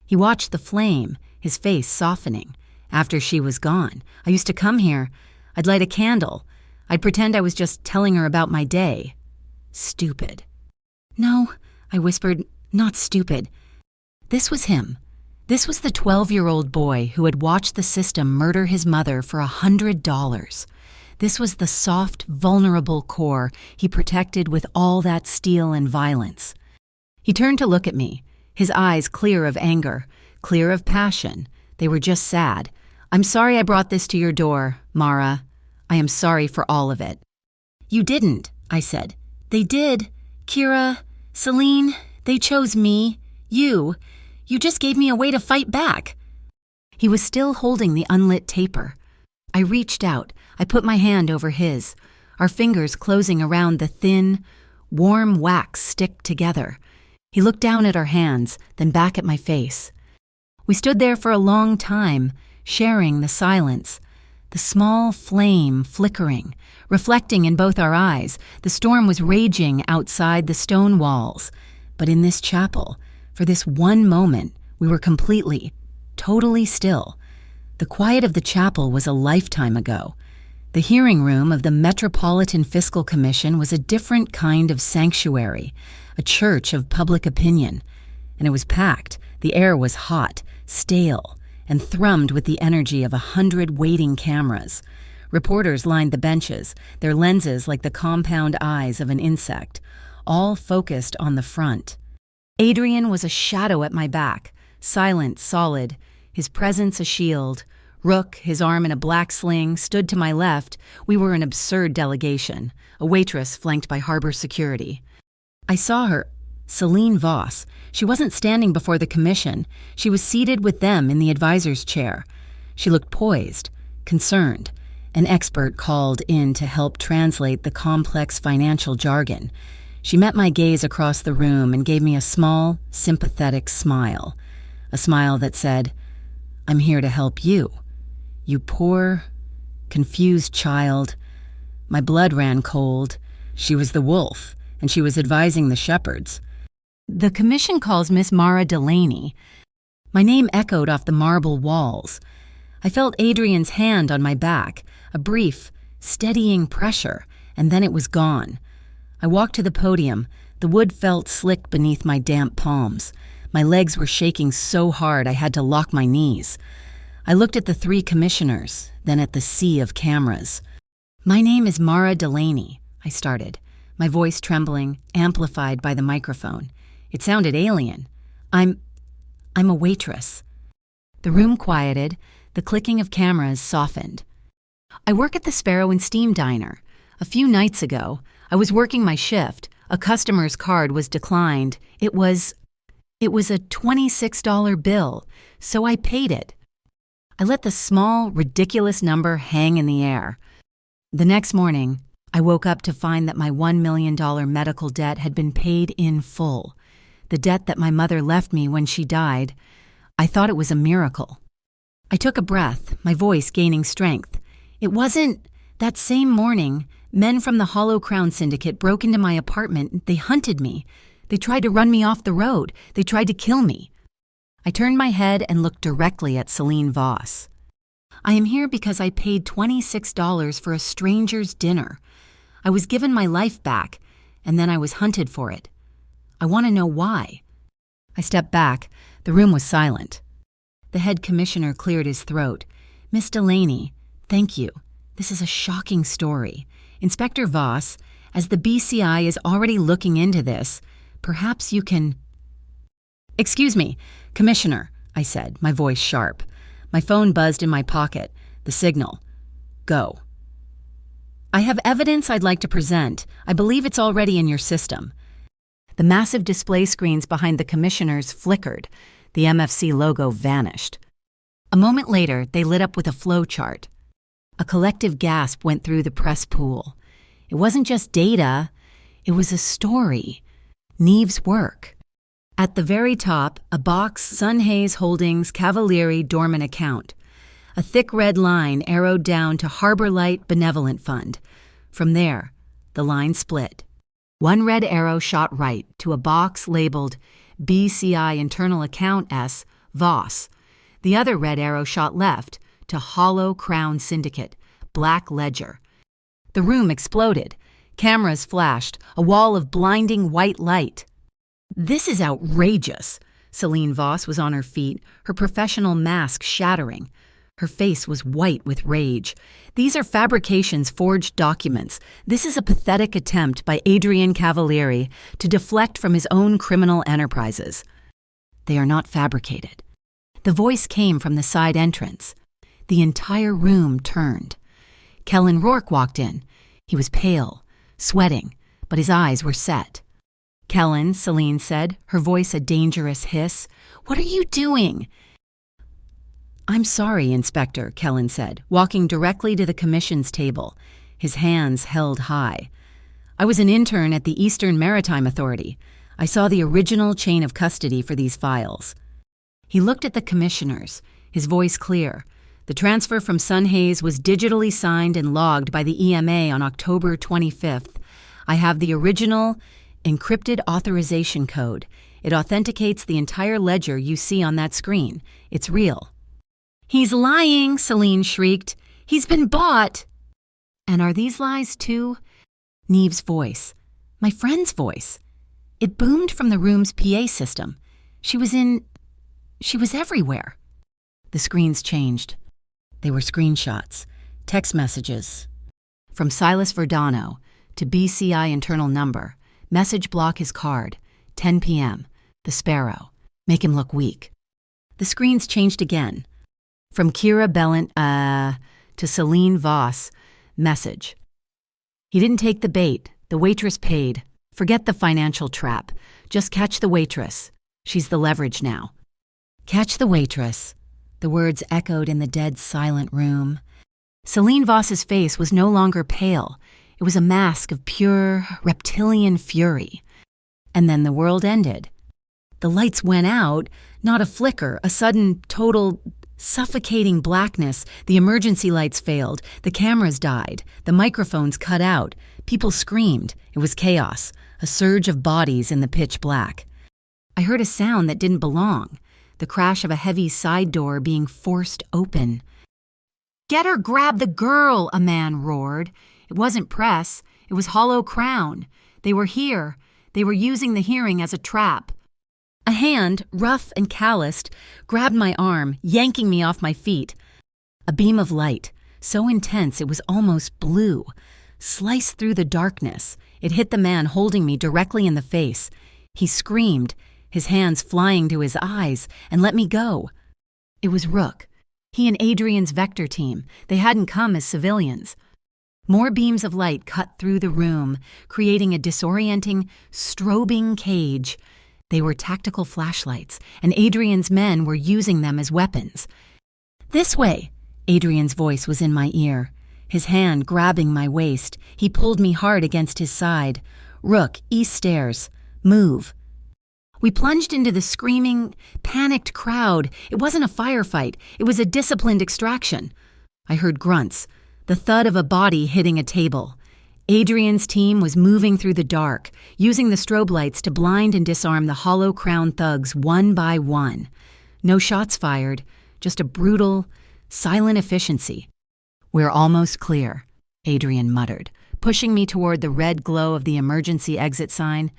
He watched the flame, his face softening. "After she was gone, I used to come here. I'd light a candle. I'd pretend I was just telling her about my day." "Stupid." "No," I whispered, "not stupid." This was him. This was the 12-year-old boy who had watched the system murder his mother for $100. This was the soft, vulnerable core he protected with all that steel and violence. He turned to look at me, his eyes clear of anger, clear of passion. They were just sad. "I'm sorry I brought this to your door, Mara. I am sorry for all of it." "You didn't," I said. "They did. Kira, Celine, they chose me. You just gave me a way to fight back." He was still holding the unlit taper. I reached out. I put my hand over his, our fingers closing around the thin, warm wax stick together. He looked down at our hands, then back at my face. We stood there for a long time, sharing the silence. The small flame flickering, reflecting in both our eyes. The storm was raging outside the stone walls. But in this chapel, for this one moment, we were completely, totally still. The quiet of the chapel was a lifetime ago. The hearing room of the Metropolitan Fiscal Commission was a different kind of sanctuary, a church of public opinion. And it was packed. The air was hot, stale, and thrummed with the energy of 100 waiting cameras. Reporters lined the benches, their lenses like the compound eyes of an insect, all focused on the front. Adrian was a shadow at my back, silent, solid, his presence a shield. Rook, his arm in a black sling, stood to my left. We were an absurd delegation, a waitress flanked by harbor security. I saw her, Celine Voss. She wasn't standing before the commission. She was seated with them in the advisor's chair. She looked poised, concerned. An expert called in to help translate the complex financial jargon. She met my gaze across the room and gave me a small, sympathetic smile. A smile that said, "I'm here to help you. You poor, confused child." My blood ran cold. She was the wolf, and she was advising the shepherds. "The commission calls Miss Mara Delaney." My name echoed off the marble walls. I felt Adrian's hand on my back, a brief, steadying pressure, and then it was gone. I walked to the podium. The wood felt slick beneath my damp palms. My legs were shaking so hard I had to lock my knees. I looked at the three commissioners, then at the sea of cameras. "My name is Mara Delaney," I started, my voice trembling, amplified by the microphone. It sounded alien. I'm a waitress." The room quieted. The clicking of cameras softened. "I work at the Sparrow and Steam Diner. A few nights ago, I was working my shift. A customer's card was declined. It was a $26 bill, so I paid it." I let the small, ridiculous number hang in the air. The next morning, I woke up to find that my $1 million medical debt had been paid in full. The debt that my mother left me when she died. I thought it was a miracle. I took a breath, my voice gaining strength. It wasn't. That same morning, men from the Hollow Crown Syndicate broke into my apartment. They hunted me. They tried to run me off the road. They tried to kill me. I turned my head and looked directly at Celine Voss. "I am here because I paid $26 for a stranger's dinner. I was given my life back, and then I was hunted for it. I want to know why." I stepped back. The room was silent. The head commissioner cleared his throat. "Miss Delaney, thank you. This is a shocking story. Inspector Voss, as the BCI is already looking into this, perhaps you can—" "Excuse me, Commissioner," I said, my voice sharp. My phone buzzed in my pocket. The signal. "Go." "I have evidence I'd like to present. I believe it's already in your system." The massive display screens behind the commissioners flickered. The MFC logo vanished. A moment later, they lit up with a flow chart. A collective gasp went through the press pool. It wasn't just data. It was a story. Neve's work. At the very top, a box, Sunhaze Holdings Cavalieri Dormant Account. A thick red line arrowed down to Harbor Light Benevolent Fund. From there, the line split. One red arrow shot right to a box labeled BCI Internal Account S, Voss. The other red arrow shot left to Hollow Crown Syndicate, Black Ledger. The room exploded. Cameras flashed, a wall of blinding white light. "This is outrageous." Celine Voss was on her feet, her professional mask shattering. Her face was white with rage. "These are fabrications, forged documents. This is a pathetic attempt by Adrian Cavalieri to deflect from his own criminal enterprises." "They are not fabricated." The voice came from the side entrance. The entire room turned. Kellen Rourke walked in. He was pale, sweating, but his eyes were set. "Kellen," Celine said, her voice a dangerous hiss, "what are you doing?" "I'm sorry, Inspector," Kellen said, walking directly to the commission's table, his hands held high. "I was an intern at the Eastern Maritime Authority. I saw the original chain of custody for these files." He looked at the commissioners, his voice clear. "The transfer from Sunhaze was digitally signed and logged by the EMA on October 25th. I have the original encrypted authorization code. It authenticates the entire ledger you see on that screen. It's real." "He's lying," Celine shrieked. "He's been bought." "And are these lies too?" Neve's voice, my friend's voice. It boomed from the room's PA system. She was everywhere. The screens changed. They were screenshots, text messages. From Silas Verdano to BCI internal number. Message block his card. 10 p.m. The Sparrow. Make him look weak. The screens changed again. From Kira Bellant, to Celine Voss. Message. "He didn't take the bait. The waitress paid. Forget the financial trap. Just catch the waitress. She's the leverage now." Catch the waitress. The words echoed in the dead, silent room. Celine Voss's face was no longer pale. It was a mask of pure, reptilian fury. And then the world ended. The lights went out, not a flicker, a sudden, total, suffocating blackness. The emergency lights failed. The cameras died. The microphones cut out. People screamed. It was chaos, a surge of bodies in the pitch black. I heard a sound that didn't belong, the crash of a heavy side door being forced open. "Get her, grab the girl," a man roared. It wasn't press. It was Hollow Crown. They were here. They were using the hearing as a trap. A hand, rough and calloused, grabbed my arm, yanking me off my feet. A beam of light, so intense it was almost blue, sliced through the darkness. It hit the man holding me directly in the face. He screamed, his hands flying to his eyes, and let me go. It was Rook. He and Adrian's Vector team. They hadn't come as civilians. More beams of light cut through the room, creating a disorienting, strobing cage. They were tactical flashlights, and Adrian's men were using them as weapons. "This way!" Adrian's voice was in my ear. His hand grabbing my waist, he pulled me hard against his side. "Rook, east stairs. Move." We plunged into the screaming, panicked crowd. It wasn't a firefight. It was a disciplined extraction. I heard grunts, the thud of a body hitting a table. Adrian's team was moving through the dark, using the strobe lights to blind and disarm the Hollow Crown thugs one by one. No shots fired, just a brutal, silent efficiency. "We're almost clear," Adrian muttered, pushing me toward the red glow of the emergency exit sign.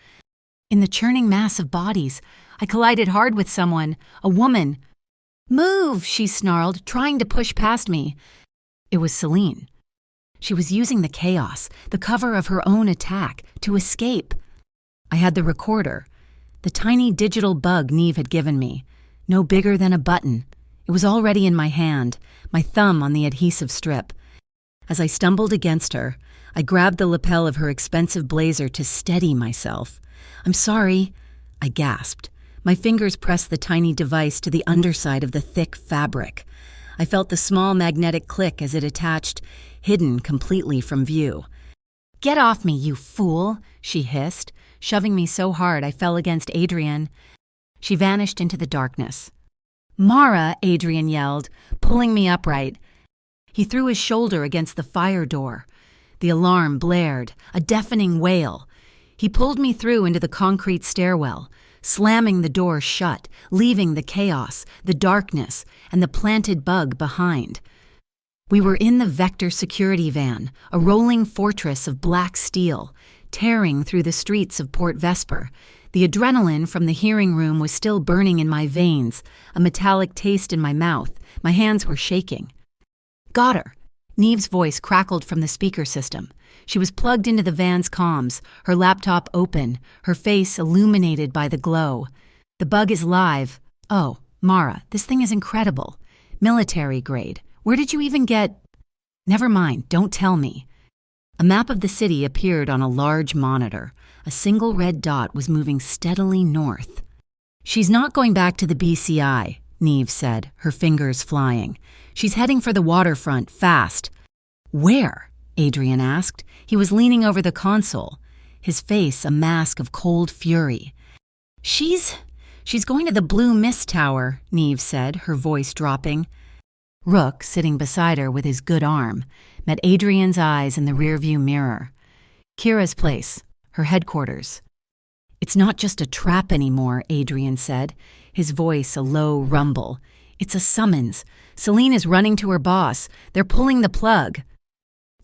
In the churning mass of bodies, I collided hard with someone, a woman. "Move!" she snarled, trying to push past me. It was Celine. She was using the chaos, the cover of her own attack, to escape. I had the recorder, the tiny digital bug Neve had given me, no bigger than a button. It was already in my hand, my thumb on the adhesive strip. As I stumbled against her, I grabbed the lapel of her expensive blazer to steady myself. "I'm sorry," I gasped. My fingers pressed the tiny device to the underside of the thick fabric. I felt the small magnetic click as it attached, hidden completely from view. "Get off me, you fool," she hissed, shoving me so hard I fell against Adrian. She vanished into the darkness. "Mara," Adrian yelled, pulling me upright. He threw his shoulder against the fire door. The alarm blared, a deafening wail. He pulled me through into the concrete stairwell, slamming the door shut, leaving the chaos, the darkness, and the planted bug behind. We were in the Vector security van, a rolling fortress of black steel, tearing through the streets of Port Vesper. The adrenaline from the hearing room was still burning in my veins, a metallic taste in my mouth. My hands were shaking. "Got her." Neve's voice crackled from the speaker system. She was plugged into the van's comms, her laptop open, her face illuminated by the glow. "The bug is live. Oh, Mara, this thing is incredible. Military grade. Where did you even get—" "Never mind, don't tell me." A map of the city appeared on a large monitor. A single red dot was moving steadily north. "She's not going back to the BCI, Neve said, her fingers flying. "She's heading for the waterfront, fast." "Where?" Adrian asked. He was leaning over the console, his face a mask of cold fury. She's going to the Blue Mist Tower," Neve said, her voice dropping. Rook, sitting beside her with his good arm, met Adrian's eyes in the rearview mirror. "Kira's place, her headquarters." "It's not just a trap anymore," Adrian said, his voice a low rumble. "It's a summons. Celine is running to her boss. They're pulling the plug."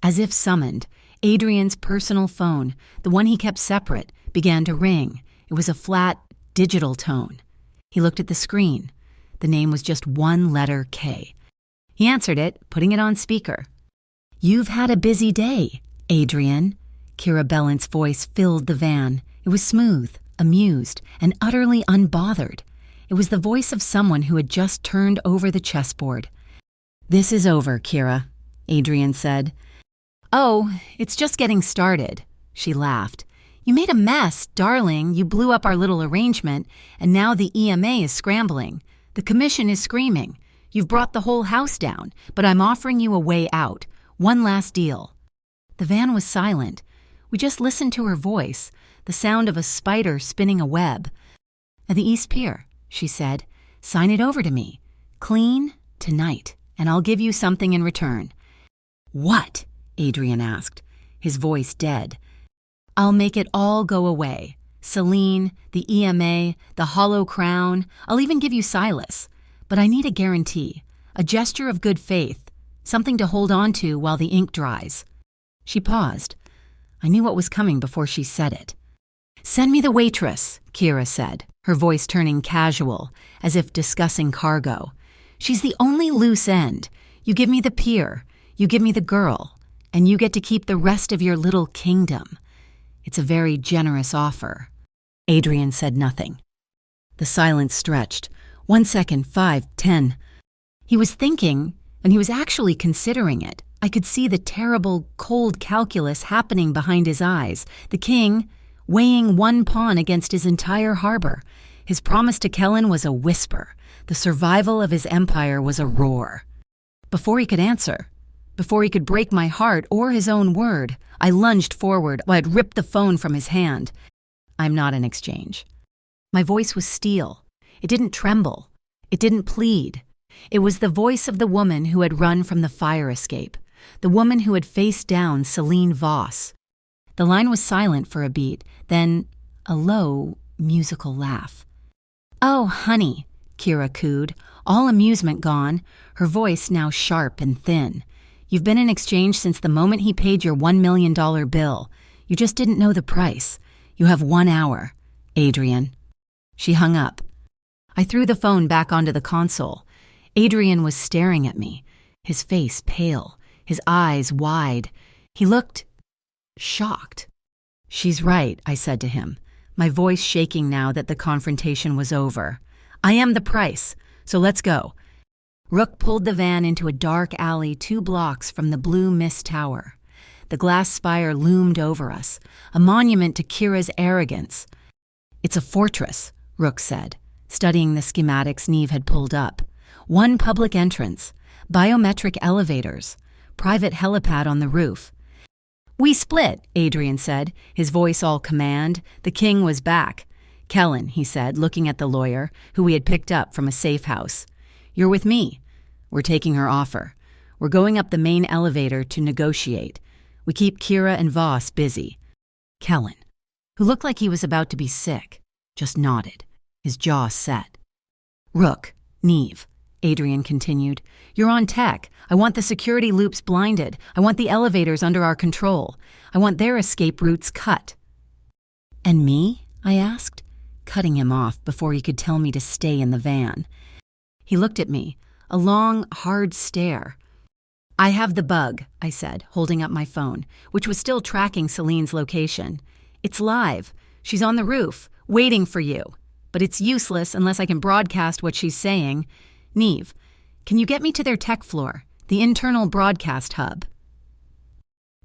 As if summoned, Adrian's personal phone, the one he kept separate, began to ring. It was a flat, digital tone. He looked at the screen. The name was just one letter K. He answered it, putting it on speaker. "You've had a busy day, Adrian." Kira Bellant's voice filled the van. It was smooth, amused, and utterly unbothered. It was the voice of someone who had just turned over the chessboard. "This is over, Kira," Adrian said. "Oh, it's just getting started," she laughed. "You made a mess, darling. You blew up our little arrangement, and now the EMA is scrambling. The commission is screaming. You've brought the whole house down, but I'm offering you a way out. One last deal." The van was silent. We just listened to her voice, the sound of a spider spinning a web. "At the East Pier," she said. "Sign it over to me. Clean, tonight, and I'll give you something in return." "What?" Adrian asked, his voice dead. "I'll make it all go away. Celine, the EMA, the Hollow Crown. I'll even give you Silas. But I need a guarantee, a gesture of good faith. something to hold on to while the ink dries. She paused. I knew what was coming before she said it. "Send me the waitress," Kira said, her voice turning casual, as if discussing cargo. "She's the only loose end. You give me the pier, you give me the girl, and you get to keep the rest of your little kingdom. It's a very generous offer." Adrian said nothing. The silence stretched. 1 second, 5, 10. He was thinking, and he was actually considering it. I could see the terrible, cold calculus happening behind his eyes. The king, weighing one pawn against his entire harbor. His promise to Kellen was a whisper. The survival of his empire was a roar. Before he could answer, before he could break my heart or his own word, I lunged forward while I'd ripped the phone from his hand. "I'm not in exchange." My voice was steel. It didn't tremble. It didn't plead. It was the voice of the woman who had run from the fire escape, the woman who had faced down Celine Voss. The line was silent for a beat, then a low, musical laugh. "Oh, honey," Kira cooed, all amusement gone, her voice now sharp and thin. "You've been in exchange since the moment he paid your $1 million bill. You just didn't know the price. You have 1 hour, Adrian." She hung up. I threw the phone back onto the console. Adrian was staring at me, his face pale, his eyes wide. He looked shocked. "She's right," I said to him, my voice shaking now that the confrontation was over. "I am the price, so let's go." Rook pulled the van into a dark alley 2 blocks from the Blue Mist Tower. The glass spire loomed over us, a monument to Kira's arrogance. "It's a fortress," Rook said, studying the schematics Neve had pulled up. 1 public entrance, biometric elevators, private helipad on the roof. "We split," Adrian said, his voice all command. The king was back. "Kellen," he said, looking at the lawyer, who we had picked up from a safe house. "You're with me. We're taking her offer. We're going up the main elevator to negotiate. We keep Kira and Voss busy." Kellen, who looked like he was about to be sick, just nodded, his jaw set. "Rook, Neve," Adrian continued, "you're on tech. I want the security loops blinded. I want the elevators under our control. I want their escape routes cut." "And me?" I asked, cutting him off before he could tell me to stay in the van. He looked at me, a long, hard stare. "I have the bug," I said, holding up my phone, which was still tracking Celine's location. "It's live. She's on the roof, waiting for you. But it's useless unless I can broadcast what she's saying. Neve, can you get me to their tech floor, the internal broadcast hub?"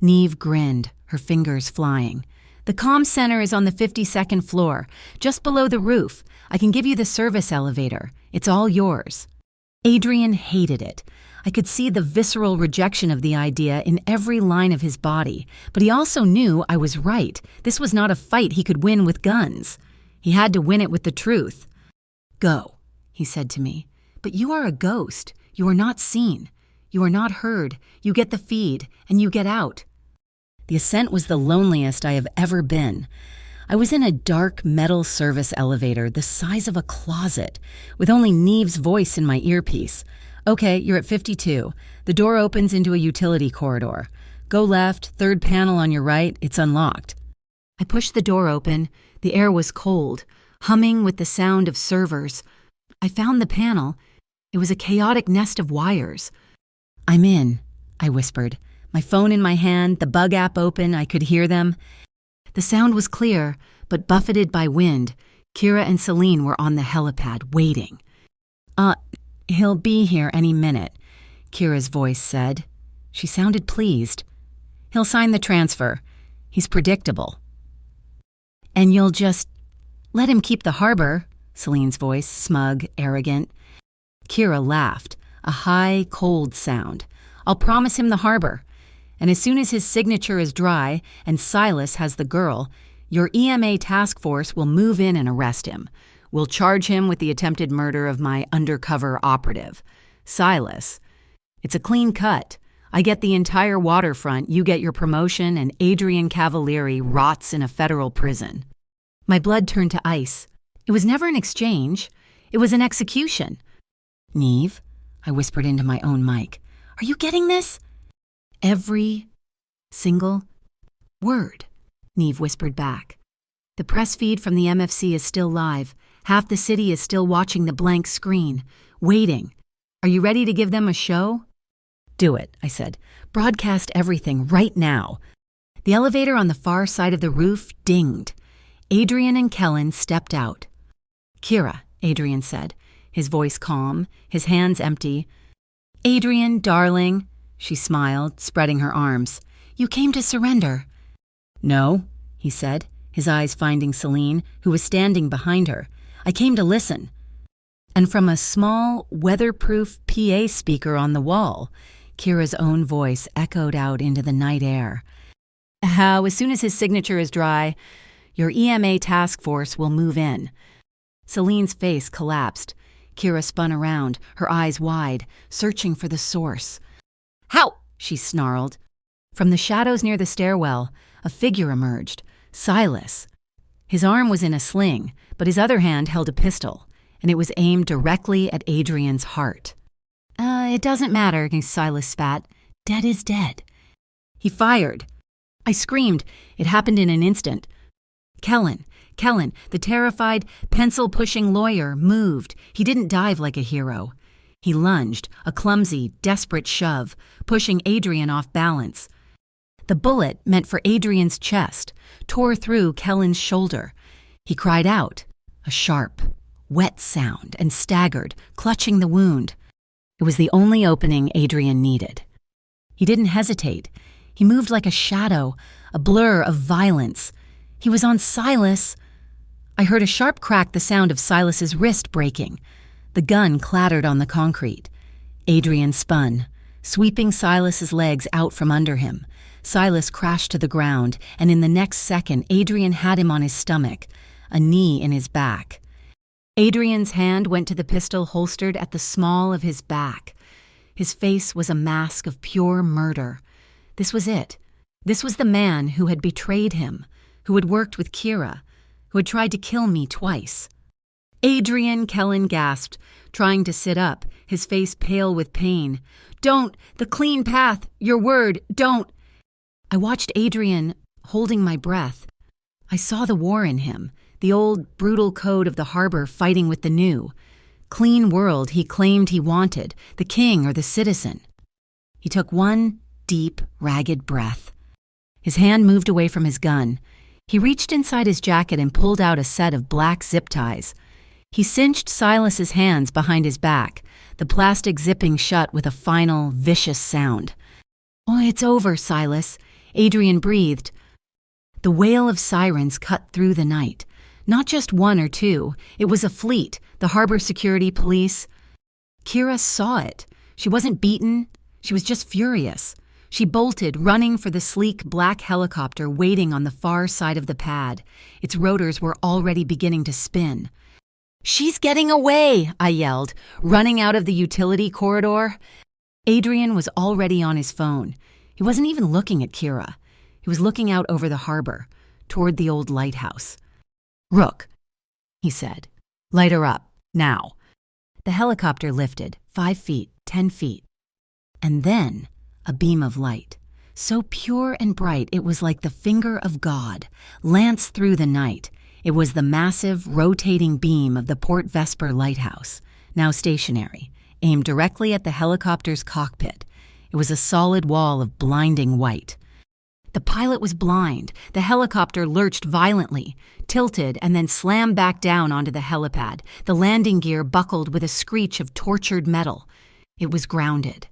Neve grinned, her fingers flying. "The comm center is on the 52nd floor, just below the roof. I can give you the service elevator. It's all yours." Adrian hated it. I could see the visceral rejection of the idea in every line of his body, but he also knew I was right. This was not a fight he could win with guns. He had to win it with the truth. "Go," he said to me. "But you are a ghost. You are not seen. You are not heard. You get the feed, and you get out." The ascent was the loneliest I have ever been. I was in a dark metal service elevator the size of a closet, with only Neve's voice in my earpiece. "Okay, you're at 52. The door opens into a utility corridor. Go left, 3rd panel on your right, it's unlocked." I pushed the door open. The air was cold, humming with the sound of servers. I found the panel. It was a chaotic nest of wires. "I'm in," I whispered, my phone in my hand, the bug app open. I could hear them. The sound was clear, but buffeted by wind. Kira and Celine were on the helipad, waiting. He'll be here any minute," Kira's voice said. She sounded pleased. "He'll sign the transfer. He's predictable." "And you'll just let him keep the harbor," Celine's voice, smug, arrogant. Kira laughed, a high, cold sound. "I'll promise him the harbor. And as soon as his signature is dry and Silas has the girl, your EMA task force will move in and arrest him. We'll charge him with the attempted murder of my undercover operative, Silas. It's a clean cut. I get the entire waterfront, you get your promotion, and Adrian Cavalieri rots in a federal prison." My blood turned to ice. It was never an exchange. It was an execution. "Neve," I whispered into my own mic, Are you getting this?" "Every single word," Neve whispered back. "The press feed from the MFC is still live. Half the city is still watching the blank screen, waiting. Are you ready to give them a show?" "Do it," I said. "Broadcast everything right now." The elevator on the far side of the roof dinged. Adrian and Kellen stepped out. "Kira," Adrian said, his voice calm, his hands empty. "Adrian, darling," she smiled, spreading her arms. "You came to surrender." "No," he said, his eyes finding Celine, who was standing behind her. "I came to listen." And from a small, weatherproof PA speaker on the wall, Kira's own voice echoed out into the night air. "How, as soon as his signature is dry, your EMA task force will move in." Celine's face collapsed. Kira spun around, her eyes wide, searching for the source. "How?" she snarled. From the shadows near the stairwell, a figure emerged, Silas. His arm was in a sling, but his other hand held a pistol, and it was aimed directly at Adrian's heart. It doesn't matter," Silas spat. "Dead is dead." He fired. I screamed. It happened in an instant. Kellen, the terrified, pencil-pushing lawyer, moved. He didn't dive like a hero. He lunged, a clumsy, desperate shove, pushing Adrian off balance. The bullet, meant for Adrian's chest, tore through Kellen's shoulder. He cried out, a sharp, wet sound, and staggered, clutching the wound. It was the only opening Adrian needed. He didn't hesitate. He moved like a shadow, a blur of violence. He was on Silas. I heard a sharp crack, the sound of Silas's wrist breaking. The gun clattered on the concrete. Adrian spun, sweeping Silas's legs out from under him. Silas crashed to the ground, and in the next second, Adrian had him on his stomach, a knee in his back. Adrian's hand went to the pistol holstered at the small of his back. His face was a mask of pure murder. This was it. This was the man who had betrayed him, who had worked with Kira, who had tried to kill me twice. "Adrian," Kellen gasped, trying to sit up, his face pale with pain. "Don't! The clean path! Your word! Don't!" I watched Adrian, holding my breath. I saw the war in him, the old, brutal code of the harbor fighting with the new. Clean world he claimed he wanted, the king or the citizen. He took one deep, ragged breath. His hand moved away from his gun. He reached inside his jacket and pulled out a set of black zip ties. He cinched Silas's hands behind his back, the plastic zipping shut with a final, vicious sound. "Oh, it's over, Silas," Adrian breathed. The wail of sirens cut through the night. Not just one or two. It was a fleet, the harbor security police. Kira saw it. She wasn't beaten. She was just furious. She bolted, running for the sleek black helicopter waiting on the far side of the pad. Its rotors were already beginning to spin. "She's getting away!" I yelled, running out of the utility corridor. Adrian was already on his phone. He wasn't even looking at Kira. He was looking out over the harbor, toward the old lighthouse. "Rook," he said. "Light her up, now." The helicopter lifted, 5 feet, 10 feet. And then a beam of light, so pure and bright it was like the finger of God, lanced through the night. It was the massive, rotating beam of the Port Vesper lighthouse, now stationary, aimed directly at the helicopter's cockpit. It was a solid wall of blinding white. The pilot was blind. The helicopter lurched violently, tilted, and then slammed back down onto the helipad. The landing gear buckled with a screech of tortured metal. It was grounded.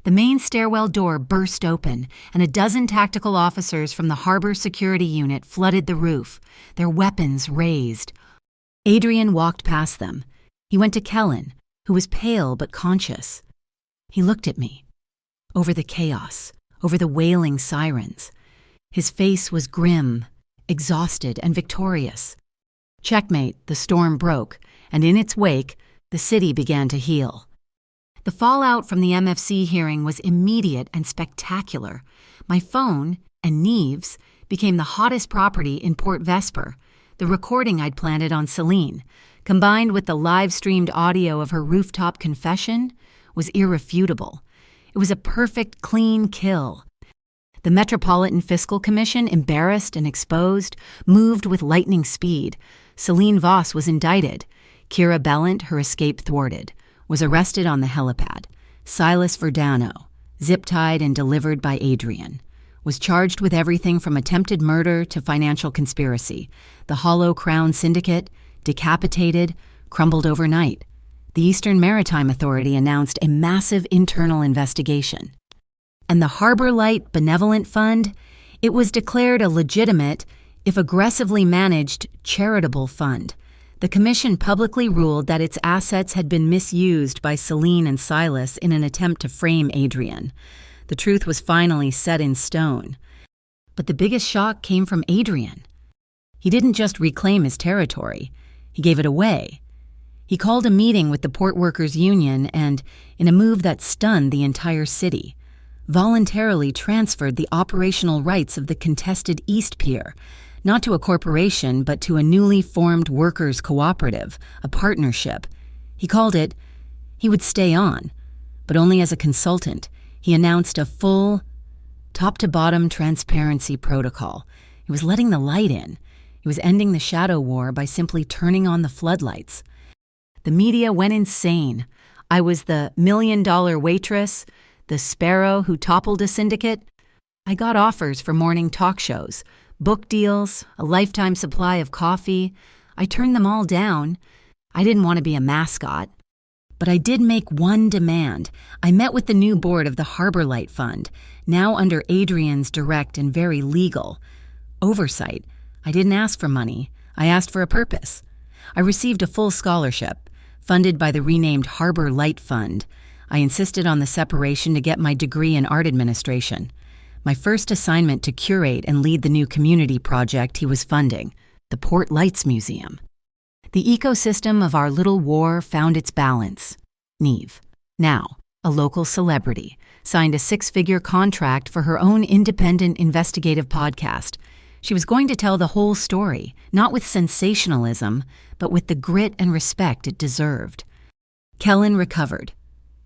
The main stairwell door burst open, and a dozen tactical officers from the harbor security unit flooded the roof, their weapons raised. Adrian walked past them. He went to Kellen, who was pale but conscious. He looked at me. Over the chaos, over the wailing sirens. His face was grim, exhausted, and victorious. Checkmate, the storm broke, and in its wake, the city began to heal. The fallout from the MFC hearing was immediate and spectacular. My phone, and Neve's, became the hottest property in Port Vesper. The recording I'd planted on Celine, combined with the live-streamed audio of her rooftop confession, was irrefutable. It was a perfect, clean kill. The Metropolitan Fiscal Commission, embarrassed and exposed, moved with lightning speed. Celine Voss was indicted. Kira Bellant, her escape thwarted, was arrested on the helipad. Silas Verdano, zip-tied and delivered by Adrian, was charged with everything from attempted murder to financial conspiracy. The Hollow Crown Syndicate, decapitated, crumbled overnight. The Eastern Maritime Authority announced a massive internal investigation. And the Harbor Light Benevolent Fund, it was declared a legitimate, if aggressively managed, charitable fund. The commission publicly ruled that its assets had been misused by Celine and Silas in an attempt to frame Adrian. The truth was finally set in stone. But the biggest shock came from Adrian. He didn't just reclaim his territory, he gave it away. He called a meeting with the Port Workers Union and, in a move that stunned the entire city, voluntarily transferred the operational rights of the contested East Pier, not to a corporation but to a newly formed workers' cooperative, a partnership. He called it, he would stay on, but only as a consultant. He announced a full, top-to-bottom transparency protocol. He was letting the light in. He was ending the shadow war by simply turning on the floodlights. The media went insane. I was the million-dollar waitress, the sparrow who toppled a syndicate. I got offers for morning talk shows, book deals, a lifetime supply of coffee. I turned them all down. I didn't want to be a mascot. But I did make one demand. I met with the new board of the Harbor Light Fund, now under Adrian's direct and very legal oversight. I didn't ask for money. I asked for a purpose. I received a full scholarship, funded by the renamed Harbor Light Fund. I insisted on the separation to get my degree in art administration. My first assignment to curate and lead the new community project he was funding, the Port Lights Museum. The ecosystem of our little war found its balance. Neve, now a local celebrity, signed a 6-figure contract for her own independent investigative podcast. She was going to tell the whole story, not with sensationalism, but with the grit and respect it deserved. Kellen recovered.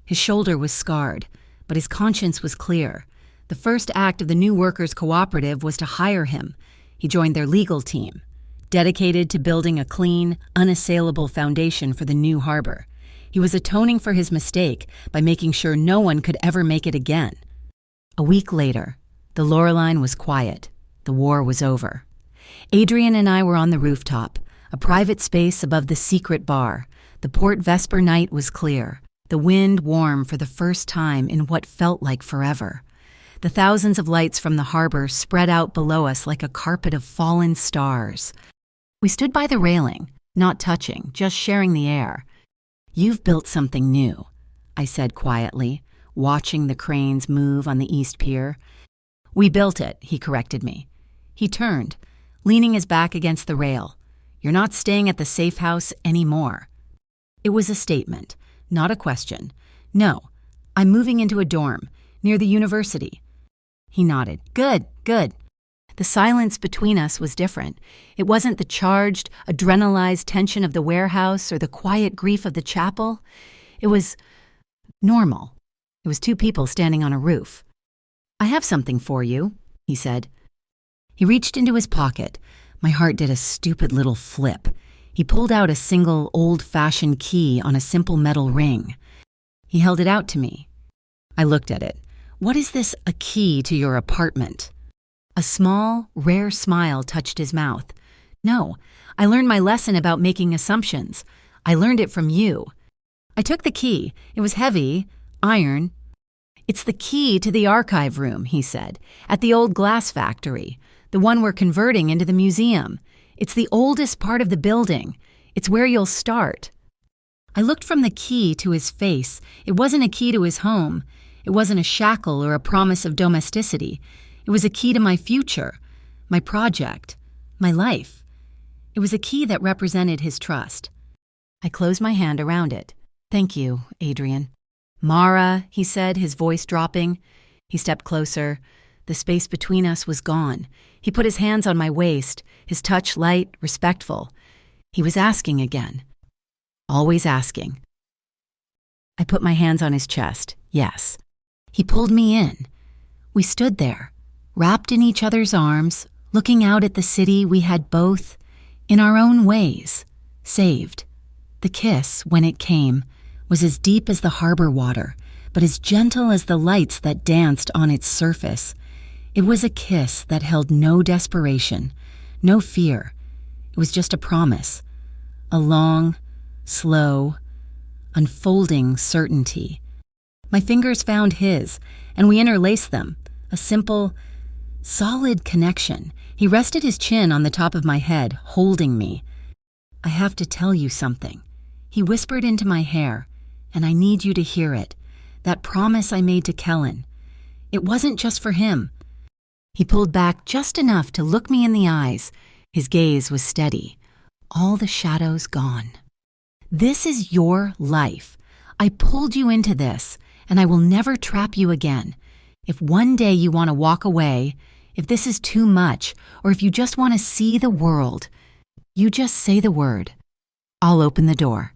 His shoulder was scarred, but his conscience was clear. The first act of the new workers' cooperative was to hire him. He joined their legal team, dedicated to building a clean, unassailable foundation for the new harbor. He was atoning for his mistake by making sure no one could ever make it again. A week later, the Loreline was quiet. The war was over. Adrian and I were on the rooftop, a private space above the secret bar. The port vesper night was clear, the wind warm for the first time in what felt like forever. The thousands of lights from the harbor spread out below us like a carpet of fallen stars. We stood by the railing, not touching, just sharing the air. "You've built something new," I said quietly, watching the cranes move on the East Pier. "We built it," he corrected me. He turned, leaning his back against the rail. "You're not staying at the safe house anymore." It was a statement, not a question. "No, I'm moving into a dorm, near the university." He nodded. Good. The silence between us was different. It wasn't the charged, adrenalized tension of the warehouse or the quiet grief of the chapel. It was normal. It was two people standing on a roof. "I have something for you," he said. He reached into his pocket. My heart did a stupid little flip. He pulled out a single, old-fashioned key on a simple metal ring. He held it out to me. I looked at it. "What is this, a key to your apartment?" A small, rare smile touched his mouth. "No, I learned my lesson about making assumptions. I learned it from you." I took the key. It was heavy, iron. "It's the key to the archive room," he said, "at the old glass factory, the one we're converting into the museum. It's the oldest part of the building. It's where you'll start." I looked from the key to his face. It wasn't a key to his home. It wasn't a shackle or a promise of domesticity. It was a key to my future, my project, my life. It was a key that represented his trust. I closed my hand around it. "Thank you, Adrian." "Mara," he said, his voice dropping. He stepped closer. The space between us was gone. He put his hands on my waist, his touch light, respectful. He was asking again. Always asking. I put my hands on his chest. Yes. He pulled me in. We stood there, wrapped in each other's arms, looking out at the city we had both, in our own ways, saved. The kiss, when it came, was as deep as the harbor water, but as gentle as the lights that danced on its surface. It was a kiss that held no desperation, no fear. It was just a promise, a long, slow, unfolding certainty. My fingers found his, and we interlaced them, a simple, solid connection. He rested his chin on the top of my head, holding me. "I have to tell you something," he whispered into my hair, "and I need you to hear it. That promise I made to Kellen. It wasn't just for him." He pulled back just enough to look me in the eyes. His gaze was steady, all the shadows gone. "This is your life. I pulled you into this, and I will never trap you again. If one day you want to walk away, if this is too much, or if you just want to see the world, you just say the word. I'll open the door."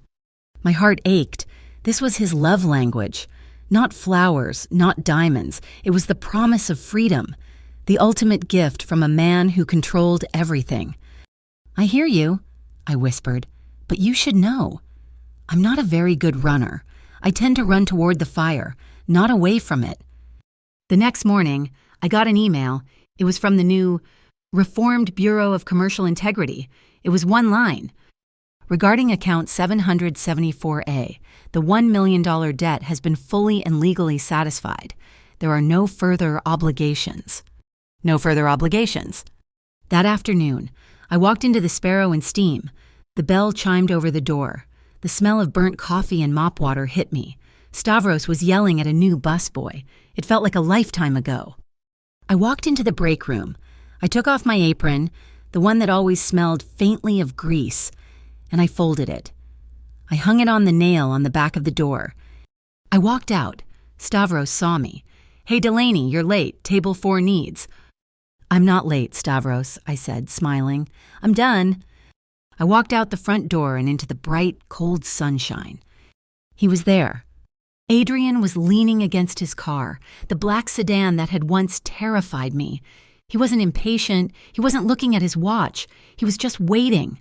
My heart ached. This was his love language. Not flowers, not diamonds. It was the promise of freedom, the ultimate gift from a man who controlled everything. "I hear you," I whispered, "but you should know. I'm not a very good runner. I tend to run toward the fire, not away from it." The next morning, I got an email. It was from the new Reformed Bureau of Commercial Integrity. It was one line. "Regarding account 774A, the $1 million debt has been fully and legally satisfied. There are no further obligations." No further obligations. That afternoon, I walked into the Sparrow and Steam. The bell chimed over the door. The smell of burnt coffee and mop water hit me. Stavros was yelling at a new busboy. It felt like a lifetime ago. I walked into the break room. I took off my apron, the one that always smelled faintly of grease, and I folded it. I hung it on the nail on the back of the door. I walked out. Stavros saw me. "Hey, Delaney, you're late. Table 4 needs." "I'm not late, Stavros," I said, smiling. "I'm done." I walked out the front door and into the bright, cold sunshine. He was there. Adrian was leaning against his car, the black sedan that had once terrified me. He wasn't impatient. He wasn't looking at his watch. He was just waiting.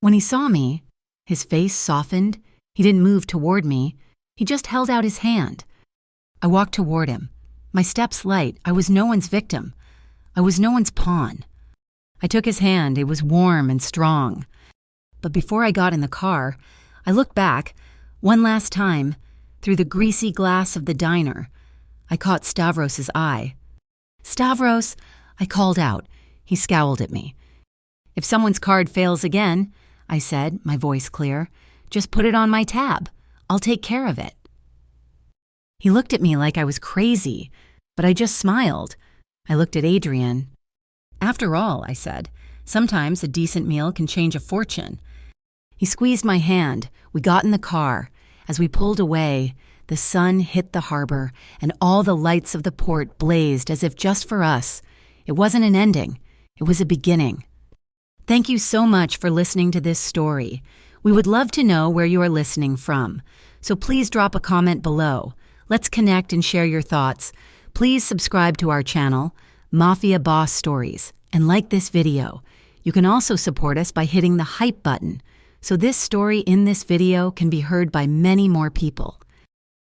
When he saw me, his face softened. He didn't move toward me. He just held out his hand. I walked toward him. My steps light. I was no one's victim. I was no one's pawn. I took his hand. It was warm and strong. But before I got in the car, I looked back, one last time, through the greasy glass of the diner. I caught Stavros's eye. "Stavros," I called out. He scowled at me. "If someone's card fails again," I said, my voice clear, "just put it on my tab. I'll take care of it." He looked at me like I was crazy, but I just smiled. I looked at Adrian. "After all," I said, "sometimes a decent meal can change a fortune." He squeezed my hand. We got in the car. As we pulled away, the sun hit the harbor, and all the lights of the port blazed as if just for us. It wasn't an ending. It was a beginning. Thank you so much for listening to this story. We would love to know where you are listening from, so please drop a comment below. Let's connect and share your thoughts. Please subscribe to our channel, Mafia Boss Stories, and like this video. You can also support us by hitting the hype button, so this story in this video can be heard by many more people.